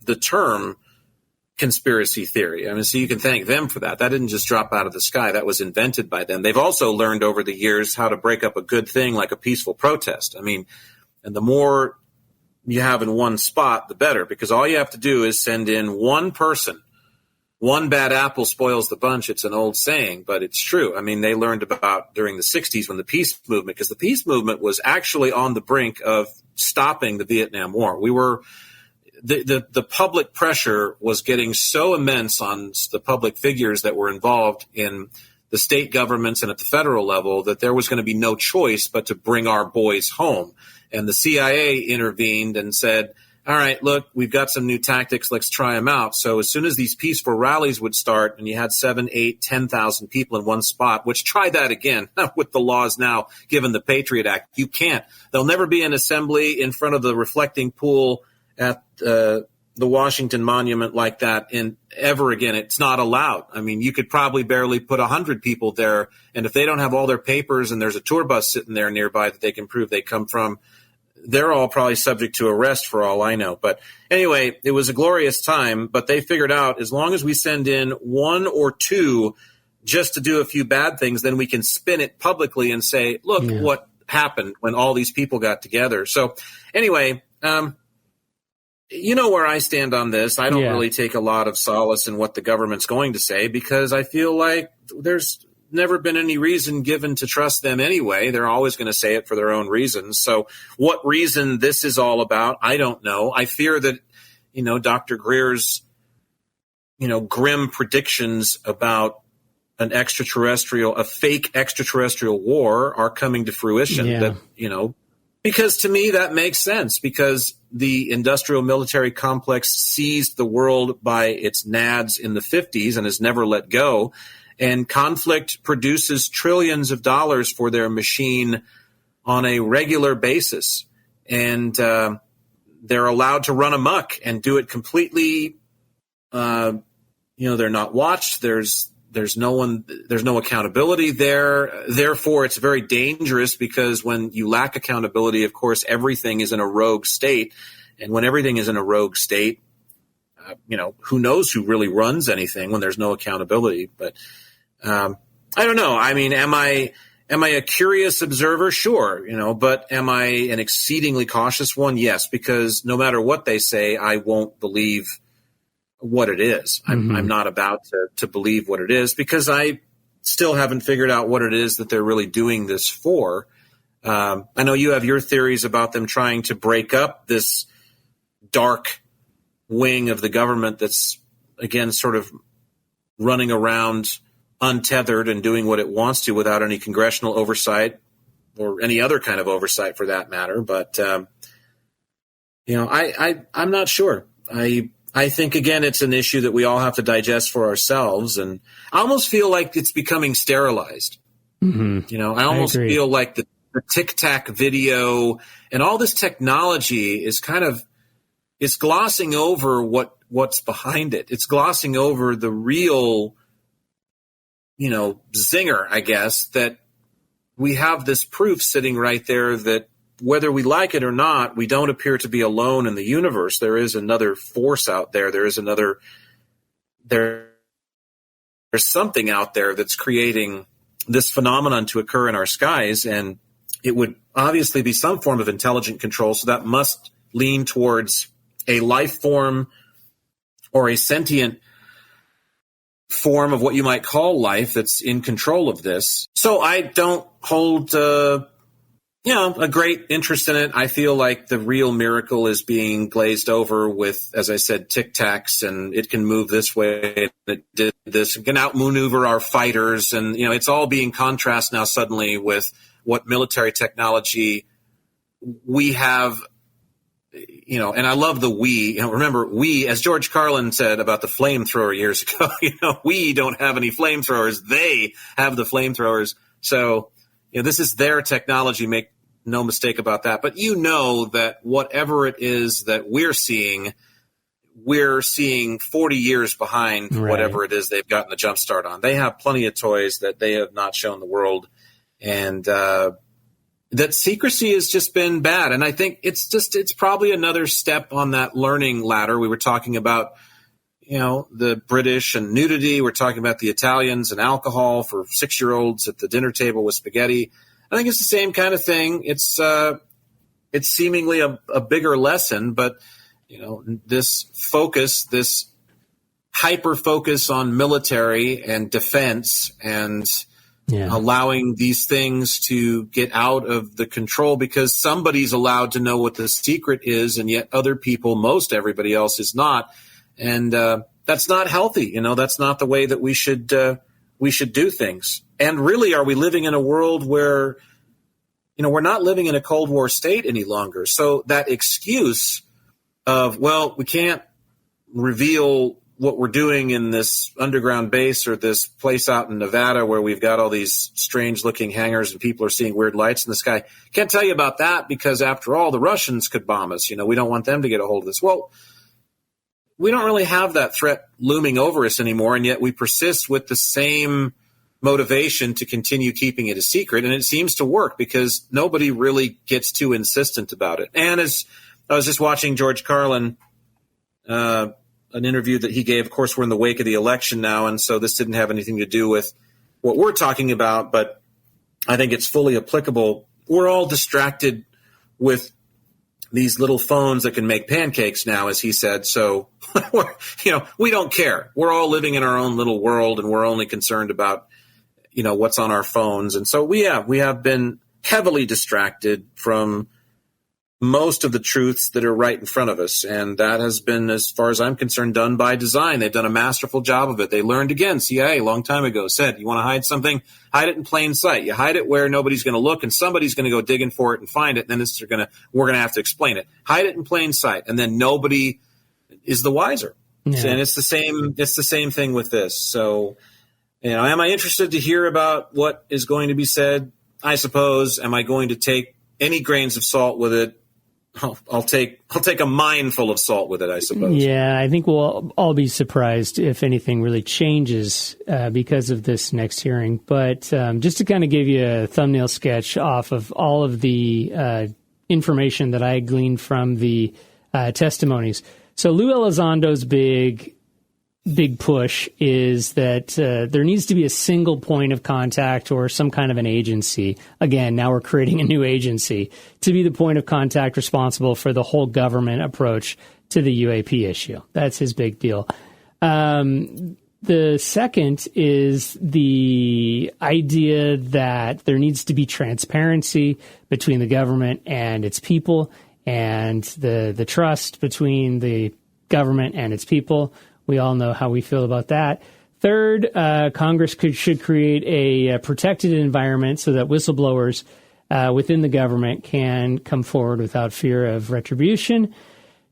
the term conspiracy theory. So you can thank them for that. That didn't just drop out of the sky. That was invented by them. They've also learned over the years how to break up a good thing like a peaceful protest. And the more you have in one spot, the better, because all you have to do is send in one person. One bad apple spoils the bunch. It's an old saying, but it's true. They learned about during the 60s when the peace movement, because the peace movement was actually on the brink of stopping the Vietnam War. The public pressure was getting so immense on the public figures that were involved in the state governments and at the federal level that there was going to be no choice but to bring our boys home. And the CIA intervened and said, all right, look, we've got some new tactics. Let's try them out. So as soon as these peaceful rallies would start and you had 7, 8, 10,000 people in one spot, which try that again with the laws now, given the Patriot Act, you can't. There'll never be an assembly in front of the reflecting pool at the Washington Monument like that ever again. It's not allowed. You could probably barely put 100 people there. And if they don't have all their papers and there's a tour bus sitting there nearby that they can prove they come from, they're all probably subject to arrest for all I know. But anyway, it was a glorious time, but they figured out as long as we send in one or two just to do a few bad things, then we can spin it publicly and say, look what happened when all these people got together. So anyway, where I stand on this. I don't really take a lot of solace in what the government's going to say, because I feel like there's never been any reason given to trust them anyway. They're always going to say it for their own reasons. So what reason this is all about, I don't know. I fear that, Dr. Greer's, grim predictions about a fake extraterrestrial war are coming to fruition. Yeah. That, because to me that makes sense, because the industrial military complex seized the world by its nads in the 50s and has never let go. And conflict produces trillions of dollars for their machine on a regular basis. And they're allowed to run amok and do it completely. They're not watched. There's no accountability there. Therefore, it's very dangerous, because when you lack accountability, of course, everything is in a rogue state. And when everything is in a rogue state, who knows who really runs anything when there's no accountability. But I don't know. Am I a curious observer? Sure. But am I an exceedingly cautious one? Yes, because no matter what they say, I won't believe what it is. I'm not about to believe what it is, because I still haven't figured out what it is that they're really doing this for. I know you have your theories about them trying to break up this dark wing of the government that's, again, sort of running around untethered and doing what it wants to without any congressional oversight or any other kind of oversight for that matter. But, I'm not sure. I think, again, it's an issue that we all have to digest for ourselves. And I almost feel like it's becoming sterilized. Mm-hmm. I almost feel like the Tic-Tac video and all this technology is it's glossing over what's behind it. It's glossing over the real, zinger, I guess, that we have this proof sitting right there that whether we like it or not, we don't appear to be alone in the universe. There is another force out there. There's something out there that's creating this phenomenon to occur in our skies, and it would obviously be some form of intelligent control. So that must lean towards a life form or a sentient form of what you might call life that's in control of this. So I don't hold a great interest in it. I feel like the real miracle is being glazed over with, as I said, tic-tacs, and it can move this way, it did this, it can outmaneuver our fighters, and it's all being contrast now suddenly with what military technology we have. And I love the we. Remember, we, as George Carlin said about the flamethrower years ago, we don't have any flamethrowers. They have the flamethrowers. So, this is their technology. Make no mistake about that. But that whatever it is that we're seeing 40 years behind whatever it is they've gotten the jump start on. They have plenty of toys that they have not shown the world. And, that secrecy has just been bad. And I think it's probably another step on that learning ladder. We were talking about, the British and nudity. We're talking about the Italians and alcohol for 6-year-olds at the dinner table with spaghetti. I think it's the same kind of thing. It's seemingly a bigger lesson, but, this focus, this hyper focus on military and defense and allowing these things to get out of the control because somebody's allowed to know what the secret is, and yet other people, most everybody else, is not. And that's not healthy. That's not the way that we should do things. And really, are we living in a world where, we're not living in a Cold War state any longer? So that excuse of, we can't reveal what we're doing in this underground base or this place out in Nevada where we've got all these strange looking hangars and people are seeing weird lights in the sky. Can't tell you about that because after all, the Russians could bomb us. We don't want them to get a hold of this. Well, we don't really have that threat looming over us anymore. And yet we persist with the same motivation to continue keeping it a secret. And it seems to work because nobody really gets too insistent about it. And as I was just watching George Carlin, an interview that he gave. Of course, we're in the wake of the election now, and so this didn't have anything to do with what we're talking about, but I think it's fully applicable. We're all distracted with these little phones that can make pancakes now, as he said. So, we don't care. We're all living in our own little world, and we're only concerned about, what's on our phones. And so we have been heavily distracted from most of the truths that are right in front of us. And that has been, as far as I'm concerned, done by design. They've done a masterful job of it. They learned again. CIA a long time ago said, you want to hide something, hide it in plain sight. You hide it where nobody's going to look and somebody's going to go digging for it and find it. And then we're going to have to explain it. Hide it in plain sight. And then nobody is the wiser. Yeah. And it's the same thing with this. So, am I interested to hear about what is going to be said? I suppose. Am I going to take any grains of salt with it? I'll take a mine full of salt with it, I suppose. Yeah, I think we'll all be surprised if anything really changes because of this next hearing. But just to kind of give you a thumbnail sketch off of all of the information that I gleaned from the testimonies. So Lou Elizondo's big push is that there needs to be a single point of contact or some kind of an agency. Again, now we're creating a new agency to be the point of contact responsible for the whole government approach to the UAP issue. That's his big deal. The second is the idea that there needs to be transparency between the government and its people, and the trust between the government and its people. We all know how we feel about that. Third, Congress should create a protected environment so that whistleblowers within the government can come forward without fear of retribution.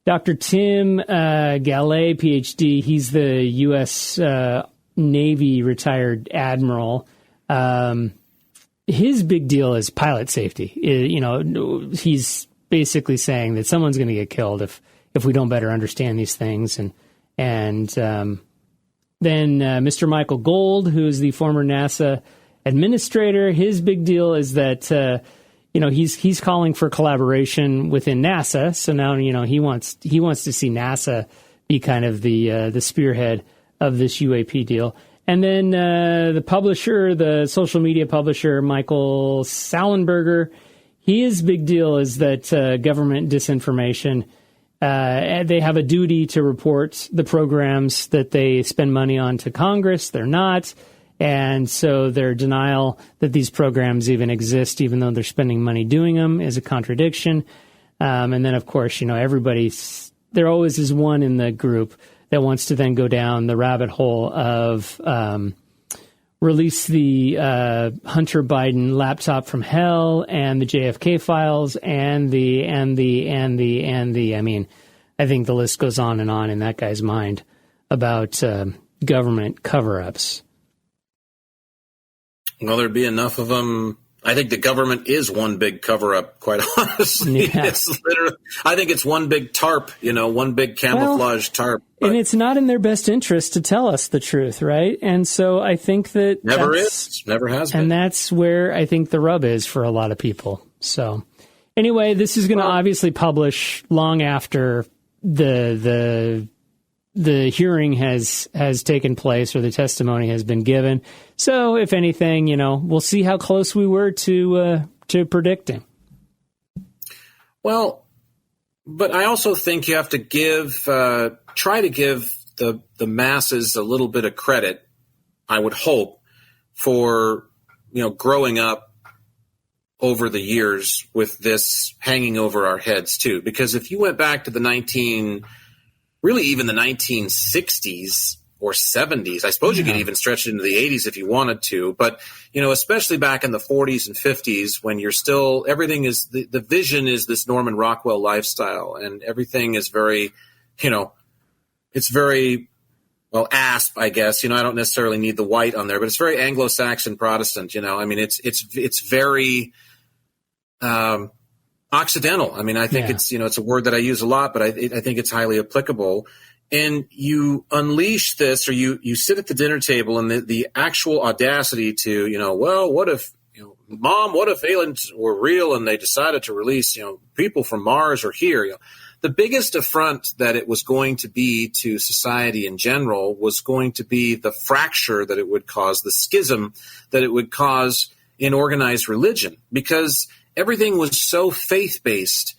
Dr. Tim Galley, PhD, he's the U.S. Navy retired admiral. His big deal is pilot safety. He's basically saying that someone's going to get killed if we don't better understand these things. And then Mr. Michael Gold, who is the former NASA administrator, his big deal is that he's calling for collaboration within NASA. So now he wants to see NASA be kind of the spearhead of this UAP deal. And then the publisher, the social media publisher, Michael Sallenberger, his big deal is that government disinformation. They have a duty to report the programs that they spend money on to Congress. They're not. And so their denial that these programs even exist, even though they're spending money doing them, is a contradiction. And then, of course, there always is one in the group that wants to then go down the rabbit hole of release the Hunter Biden laptop from hell and the JFK files and the. I mean, I think the list goes on in that guy's mind about government cover-ups. Well, there'd be enough of them. I think the government is one big cover-up, quite honestly. Yeah. It's literally, I think it's one big tarp, one big camouflage tarp. But and it's not in their best interest to tell us the truth, right? And so I think that never has been. And that's where I think the rub is for a lot of people. So anyway, this is going to obviously publish long after the hearing has taken place or the testimony has been given. So if anything, we'll see how close we were to predicting. Well, but I also think you have to try to give the masses a little bit of credit, I would hope, for, growing up over the years with this hanging over our heads too. Because if you went back to really even the 1960s or 70s. I suppose you could even stretch it into the 80s if you wanted to. But, especially back in the 40s and 50s when you're still – everything is – the vision is this Norman Rockwell lifestyle, and everything is very it's very – well, ASP, I guess. I don't necessarily need the white on there, but it's very Anglo-Saxon Protestant, I mean, it's very Occidental. I mean, I think it's a word that I use a lot, but I think it's highly applicable. And you unleash this, or you sit at the dinner table, and the actual audacity to, well, what if, Mom, what if aliens were real and they decided to release, people from Mars or here? The biggest affront that it was going to be to society in general was going to be the fracture that it would cause, the schism that it would cause in organized religion, because everything was so faith-based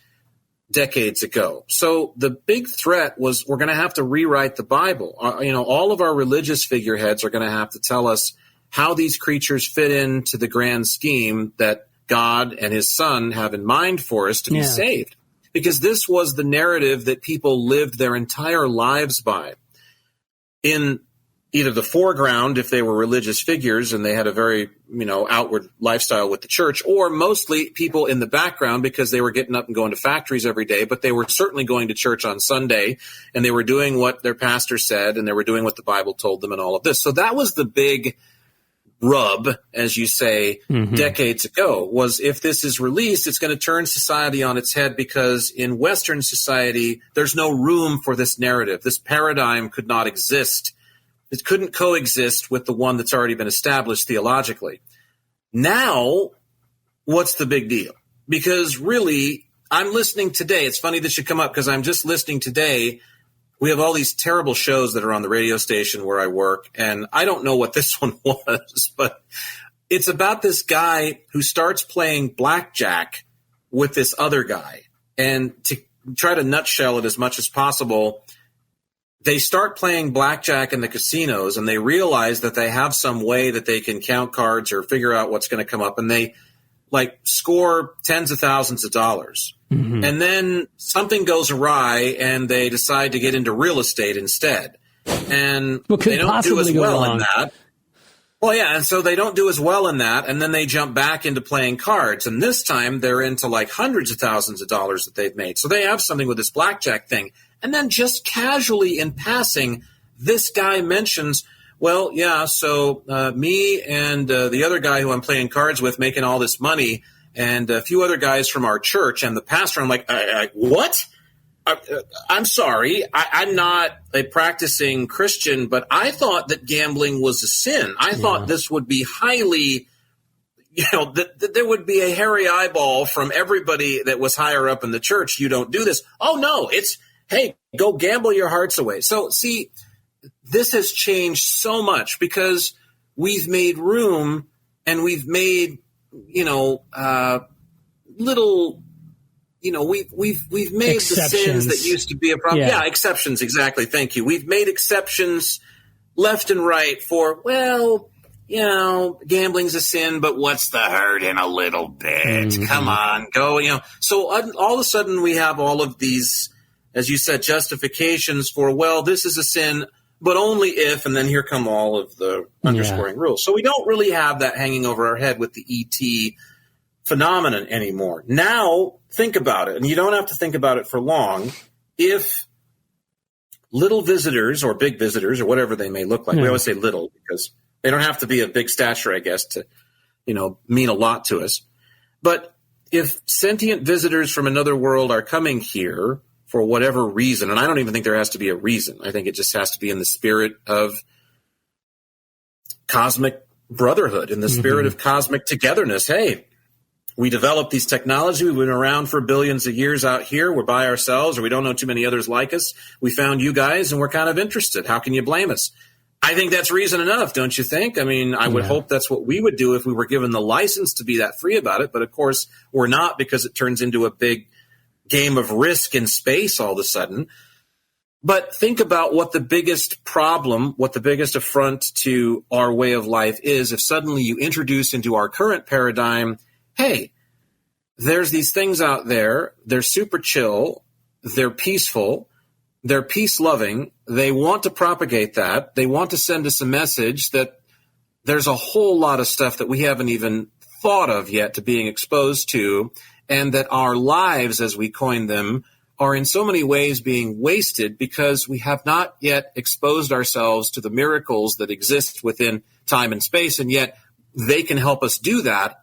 decades ago. So the big threat was we're going to have to rewrite the Bible. All of our religious figureheads are going to have to tell us how these creatures fit into the grand scheme that God and his Son have in mind for us to be saved. Because this was the narrative that people lived their entire lives by. In either the foreground, if they were religious figures and they had a very, outward lifestyle with the church, or mostly people in the background because they were getting up and going to factories every day, but they were certainly going to church on Sunday, and they were doing what their pastor said, and they were doing what the Bible told them, and all of this. So that was the big rub, as you say, decades ago, was if this is released, it's going to turn society on its head, because in Western society, there's no room for this narrative. This paradigm could not exist. It couldn't coexist with the one that's already been established theologically. Now, what's the big deal? Because really, I'm listening today. It's funny this should come up because I'm just listening today. We have all these terrible shows that are on the radio station where I work, and I don't know what this one was, but it's about this guy who starts playing blackjack with this other guy. And to try to nutshell it as much as possible, they start playing blackjack in the casinos, and they realize that they have some way that they can count cards or figure out what's going to come up, and they like score tens of thousands of dollars. Mm-hmm. And then something goes awry, and they decide to get into real estate instead. And they don't do as well in that. Well, yeah, and so they don't do as well in that, and then they jump back into playing cards, and this time they're into like hundreds of thousands of dollars that they've made. So they have something with this blackjack thing. And then just casually in passing, this guy mentions, well, yeah, so me and the other guy who I'm playing cards with making all this money, and a few other guys from our church, and the pastor, I'm like, what? I'm sorry, I'm not a practicing Christian, but I thought that gambling was a sin. I thought this would be highly, that there would be a hairy eyeball from everybody that was higher up in the church. You don't do this. Oh, no, it's, hey, go gamble your hearts away. So, see, this has changed so much because we've made room and we've made, little... we've made exceptions. The sins that used to be a problem. Yeah, exceptions, exactly. Thank you. We've made exceptions left and right for, gambling's a sin, but what's the hurt in a little bit? Mm-hmm. Come on, go, So all of a sudden we have all of these, as you said, justifications for, this is a sin, but only if, and then here come all of the underscoring rules. So we don't really have that hanging over our head with the ET phenomenon anymore. Now, think about it, and you don't have to think about it for long. If little visitors or big visitors or whatever they may look like, we always say little because they don't have to be a big stature, I guess, to, mean a lot to us. But if sentient visitors from another world are coming here for whatever reason, and I don't even think there has to be a reason. I think it just has to be in the spirit of cosmic brotherhood, in the spirit of cosmic togetherness. Hey, we developed these technology. We've been around for billions of years out here. We're by ourselves, or we don't know too many others like us. We found you guys, and we're kind of interested. How can you blame us? I think that's reason enough, don't you think? I mean, I would hope that's what we would do if we were given the license to be that free about it. But, of course, we're not, because it turns into a big game of risk in space all of a sudden. But think about what the biggest problem, what the biggest affront to our way of life is if suddenly you introduce into our current paradigm, hey, there's these things out there, they're super chill, they're peaceful, they're peace-loving, they want to propagate that, they want to send us a message that there's a whole lot of stuff that we haven't even thought of yet to being exposed to, and that our lives, as we coin them, are in so many ways being wasted because we have not yet exposed ourselves to the miracles that exist within time and space, and yet they can help us do that.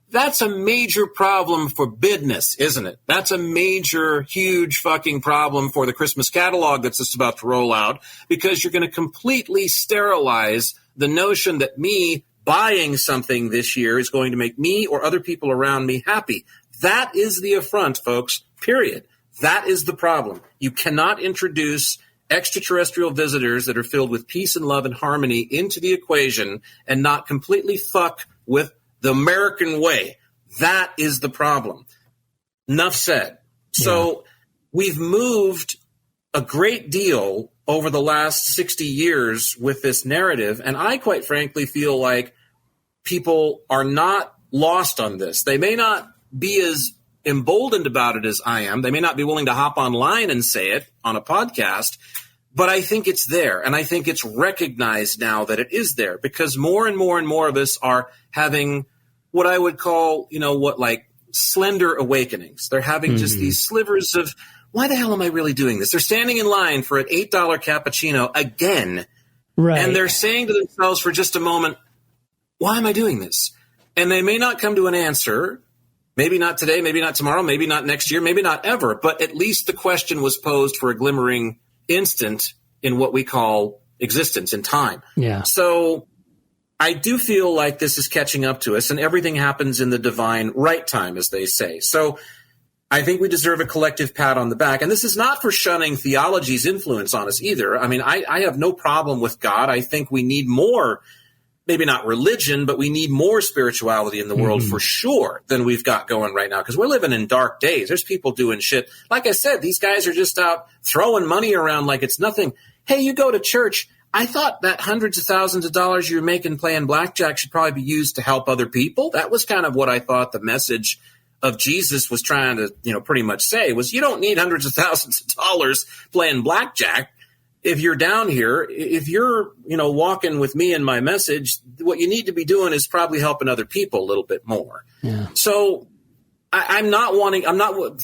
That's a major problem for business, isn't it? That's a major, huge fucking problem for the Christmas catalog that's just about to roll out, because you're going to completely sterilize the notion that me buying something this year is going to make me or other people around me happy. That is the affront, folks, period. That is the problem. You cannot introduce extraterrestrial visitors that are filled with peace and love and harmony into the equation and not completely fuck with the American way. That is the problem. Enough said. So we've moved a great deal over the last 60 years with this narrative, and I quite frankly feel like people are not lost on this. They may not be as emboldened about it as I am. They may not be willing to hop online and say it on a podcast, but I think it's there, and I think it's recognized now that it is there, because more and more and more of us are having what I would call, slender awakenings. They're having just these slivers of, why the hell am I really doing this? They're standing in line for an $8 cappuccino again, right? And they're saying to themselves for just a moment, why am I doing this? And they may not come to an answer. Maybe not today, maybe not tomorrow, maybe not next year, maybe not ever, but at least the question was posed for a glimmering instant in what we call existence in time. Yeah. So I do feel like this is catching up to us, and everything happens in the divine right time, as they say. So I think we deserve a collective pat on the back. And this is not for shunning theology's influence on us either. I mean, I have no problem with God. I think we need more maybe not religion, but we need more spirituality in the world for sure than we've got going right now, because we're living in dark days. There's people doing shit. Like I said, these guys are just out throwing money around like it's nothing. Hey, you go to church. I thought that hundreds of thousands of dollars you're making playing blackjack should probably be used to help other people. That was kind of what I thought the message of Jesus was trying to, pretty much say, was you don't need hundreds of thousands of dollars playing blackjack. If you're down here, if you're, walking with me in my message, what you need to be doing is probably helping other people a little bit more. Yeah. So I'm not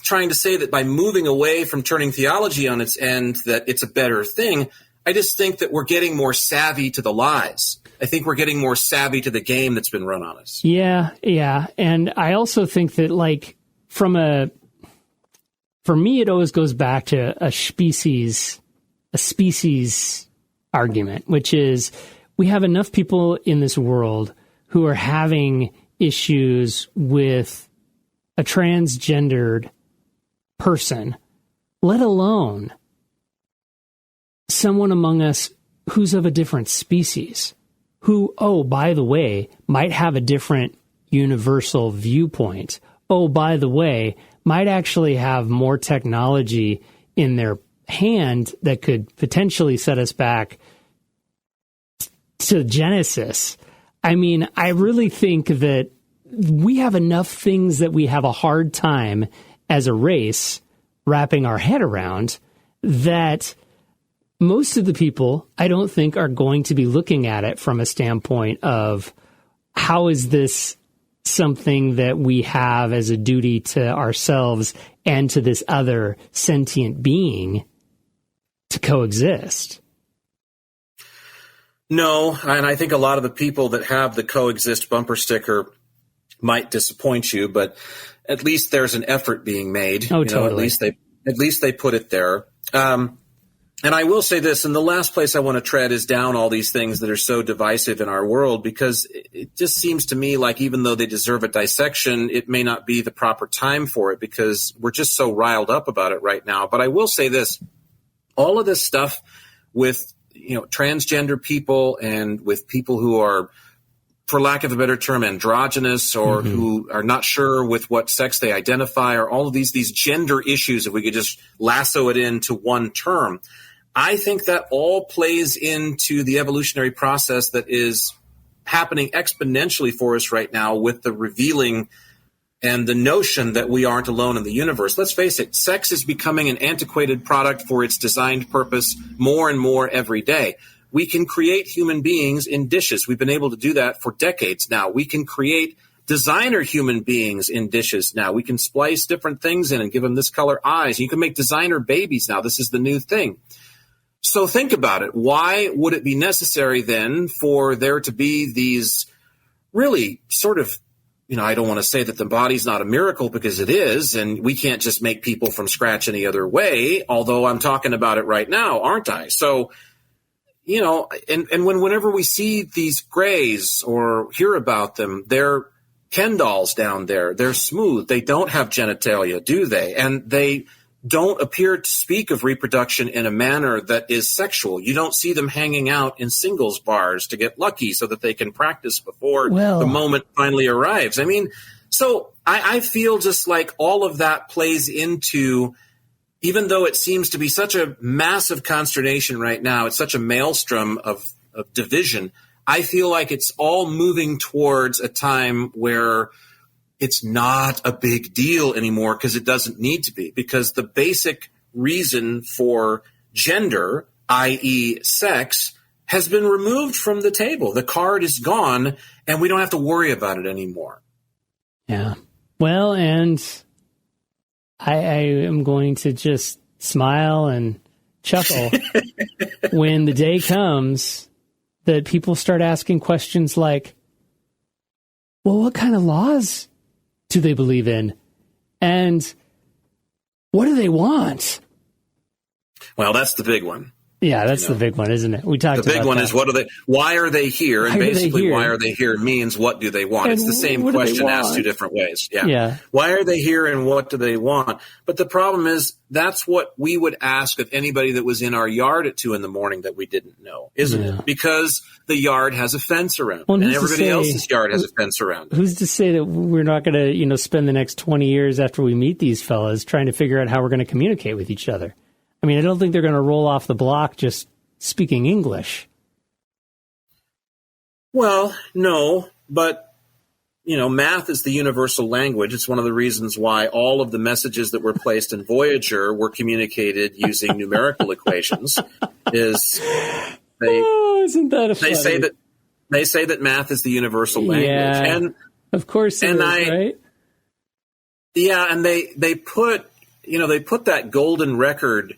trying to say that by moving away from turning theology on its end, that it's a better thing. I just think that we're getting more savvy to the lies. I think we're getting more savvy to the game that's been run on us. Yeah. And I also think that, for me, it always goes back to a species argument, which is we have enough people in this world who are having issues with a transgendered person, let alone someone among us who's of a different species, who, oh, by the way, might have a different universal viewpoint. Oh, by the way, might actually have more technology in their hand that could potentially set us back to Genesis. I mean, I really think that we have enough things that we have a hard time as a race wrapping our head around, that most of the people, I don't think, are going to be looking at it from a standpoint of how is this something that we have as a duty to ourselves and to this other sentient being to coexist. No, and I think a lot of the people that have the coexist bumper sticker might disappoint you, but at least there's an effort being made. Oh, totally. At least they put it there. And I will say this, and the last place I want to tread is down all these things that are so divisive in our world, because it just seems to me like even though they deserve a dissection, it may not be the proper time for it, because we're just so riled up about it right now. But I will say this, all of this stuff with, transgender people and with people who are, for lack of a better term, androgynous, or who are not sure with what sex they identify, or all of these gender issues, if we could just lasso it into one term, I think that all plays into the evolutionary process that is happening exponentially for us right now, with the revealing and the notion that we aren't alone in the universe. Let's face it, sex is becoming an antiquated product for its designed purpose more and more every day. We can create human beings in dishes. We've been able to do that for decades now. We can create designer human beings in dishes now. We can splice different things in and give them this color eyes. You can make designer babies now. This is the new thing. So think about it. Why would it be necessary then for there to be these really sort of, I don't want to say that the body's not a miracle, because it is, and we can't just make people from scratch any other way, although I'm talking about it right now, aren't I? So, whenever we see these grays or hear about them, they're Ken dolls down there. They're smooth. They don't have genitalia, do they? And they don't appear to speak of reproduction in a manner that is sexual. You don't see them hanging out in singles bars to get lucky so that they can practice before the moment finally arrives. I mean, so I feel just like all of that plays into, even though it seems to be such a massive consternation right now, it's such a maelstrom of division, I feel like it's all moving towards a time where it's not a big deal anymore, because it doesn't need to be, because the basic reason for gender, i.e. sex, has been removed from the table. The card is gone, and we don't have to worry about it anymore. Yeah. Well, and I am going to just smile and chuckle when the day comes that people start asking questions like, well, what kind of laws do they believe in? And what do they want? Well, that's the big one. Yeah, that's the big one, isn't it? We talked about the big one that. is why are they here? And basically, why are they here means what do they want? And it's the same question asked two different ways. Yeah. Why are they here and what do they want? But the problem is that's what we would ask of anybody that was in our yard at 2 a.m. that we didn't know, isn't it? Because the yard has a fence around it, and everybody else's yard has a fence around it. Who's to say that we're not going to, spend the next 20 years after we meet these fellas trying to figure out how we're going to communicate with each other? I mean, I don't think they're going to roll off the block just speaking English. Well, no, but, math is the universal language. It's one of the reasons why all of the messages that were placed in Voyager were communicated using numerical equations. Isn't that funny? They say that math is the universal language. Yeah, and of course it is, right? Yeah, and they put that golden record,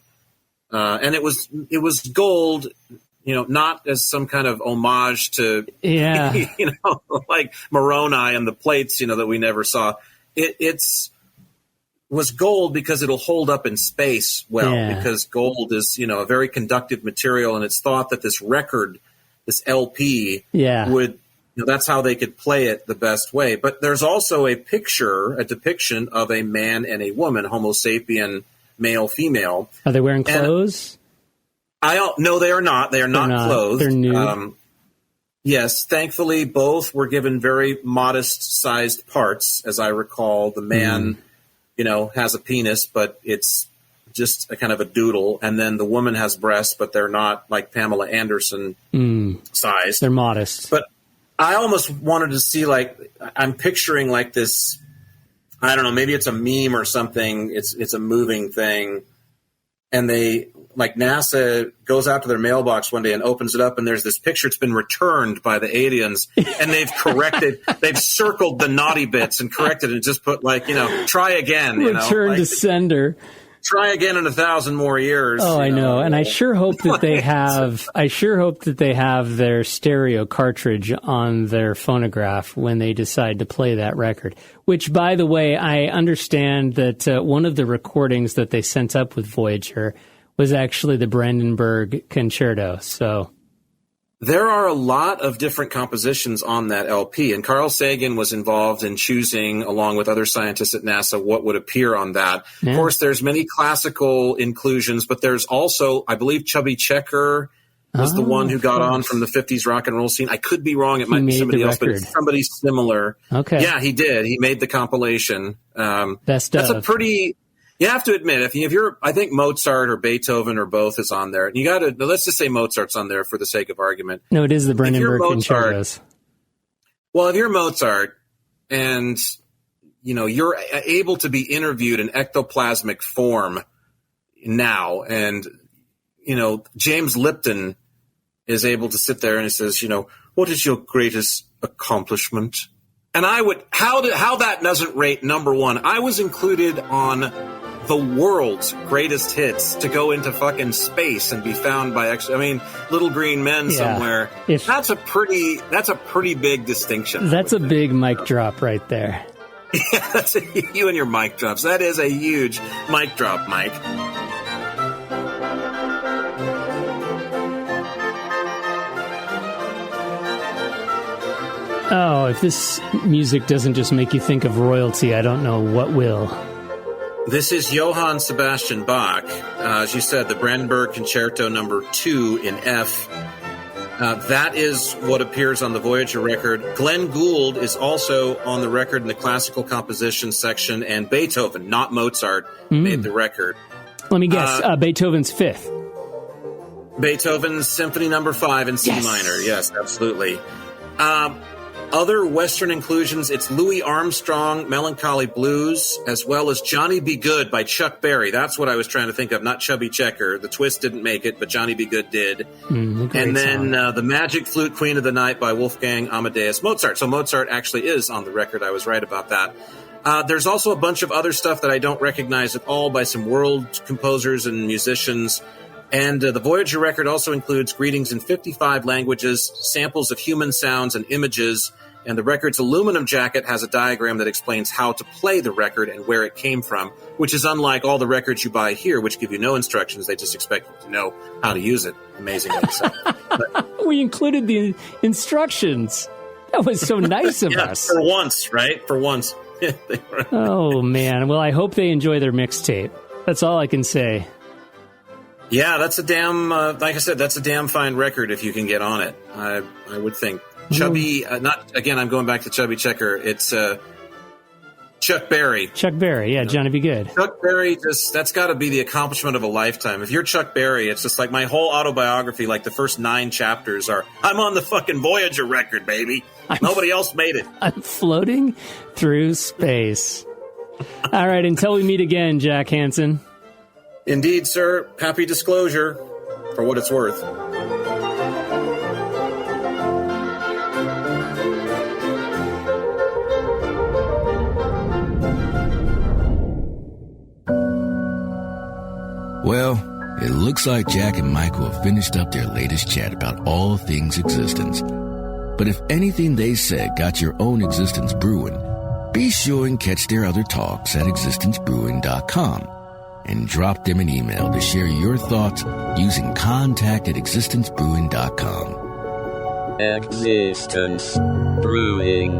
and it was gold, not as some kind of homage to, like Moroni and the plates, that we never saw. It's was gold because it'll hold up in space well, because gold is, a very conductive material, and it's thought that this record, this LP, would, that's how they could play it the best way. But there's also a depiction of a man and a woman, Homo sapien, male, female. Are they wearing clothes? No, they are not. They are not clothed. They're nude. Yes, thankfully, both were given very modest-sized parts. As I recall, the man, has a penis, but it's just a kind of a doodle. And then the woman has breasts, but they're not like Pamela Anderson sized. They're modest. But I almost wanted to see, I'm picturing like this, I don't know, maybe it's a meme or something. It's a moving thing. And NASA goes out to their mailbox one day and opens it up, and there's this picture. It's been returned by the aliens, and they've they've circled the naughty bits and corrected it and just put try again. Return to sender. Try again in 1,000 more years. Oh, I know. And I sure hope that they have their stereo cartridge on their phonograph when they decide to play that record. Which, by the way, I understand that one of the recordings that they sent up with Voyager was actually the Brandenburg Concerto. So there are a lot of different compositions on that LP, and Carl Sagan was involved in choosing, along with other scientists at NASA, what would appear on that. Yeah. Of course, there's many classical inclusions, but there's also, I believe, Chubby Checker was the one who got on from the 50s rock and roll scene. I could be wrong. It might be somebody else, but it's somebody similar. Okay. Yeah, he did. He made the compilation. That's a pretty... You have to admit, if you're, I think Mozart or Beethoven or both is on there. And you got to, let's just say Mozart's on there for the sake of argument. No, it is the Brandenburg Concertos. Well, if you're Mozart and, you're able to be interviewed in ectoplasmic form now, and, James Lipton is able to sit there and he says, what is your greatest accomplishment? And I would, how that doesn't rate number one. I was included on the world's greatest hits to go into fucking space and be found by little green men somewhere. That's a pretty big distinction. That's a big mic drop right there. Yeah, that's you and your mic drops. That is a huge mic drop, Mike. Oh, if this music doesn't just make you think of royalty, I don't know what will. This is Johann Sebastian Bach. As you said, the Brandenburg Concerto number 2 in F. That is what appears on the Voyager record. Glenn Gould is also on the record in the classical composition section, and Beethoven, not Mozart, made the record. Let me guess, Beethoven's 5th. Beethoven's Symphony number 5 in C minor. Yes, absolutely. Other Western inclusions, it's Louis Armstrong, Melancholy Blues, as well as Johnny Be Good by Chuck Berry. That's what I was trying to think of, not Chubby Checker. The Twist didn't make it, but Johnny Be Good did. And then The Magic Flute Queen of the Night by Wolfgang Amadeus Mozart. So Mozart actually is on the record. I was right about that. There's also a bunch of other stuff that I don't recognize at all by some world composers and musicians. And the Voyager record also includes greetings in 55 languages, samples of human sounds and images, And the record's aluminum jacket has a diagram that explains how to play the record and where it came from, which is unlike all the records you buy here, which give you no instructions. They just expect you to know how to use it. Amazingly so. We included the instructions. That was so nice of us. For once, right? For once. Oh, man. Well, I hope they enjoy their mixtape. That's all I can say. Yeah, that's a damn, like I said, that's a damn fine record if you can get on it. I would think. Chubby, I'm going back to Chubby Checker. It's Chuck Berry. Chuck Berry, yeah, Johnny Be Good. Chuck Berry, that's got to be the accomplishment of a lifetime. If you're Chuck Berry, it's just like my whole autobiography, like the first 9 chapters are, I'm on the fucking Voyager record, baby. Nobody else made it. I'm floating through space. All right, until we meet again, Jack Hansen. Indeed, sir. Happy disclosure, for what it's worth. Well, it looks like Jack and Michael have finished up their latest chat about all things existence. But if anything they said got your own existence brewing, be sure and catch their other talks at existencebrewing.com and drop them an email to share your thoughts using contact@existencebrewing.com. Existence Brewing.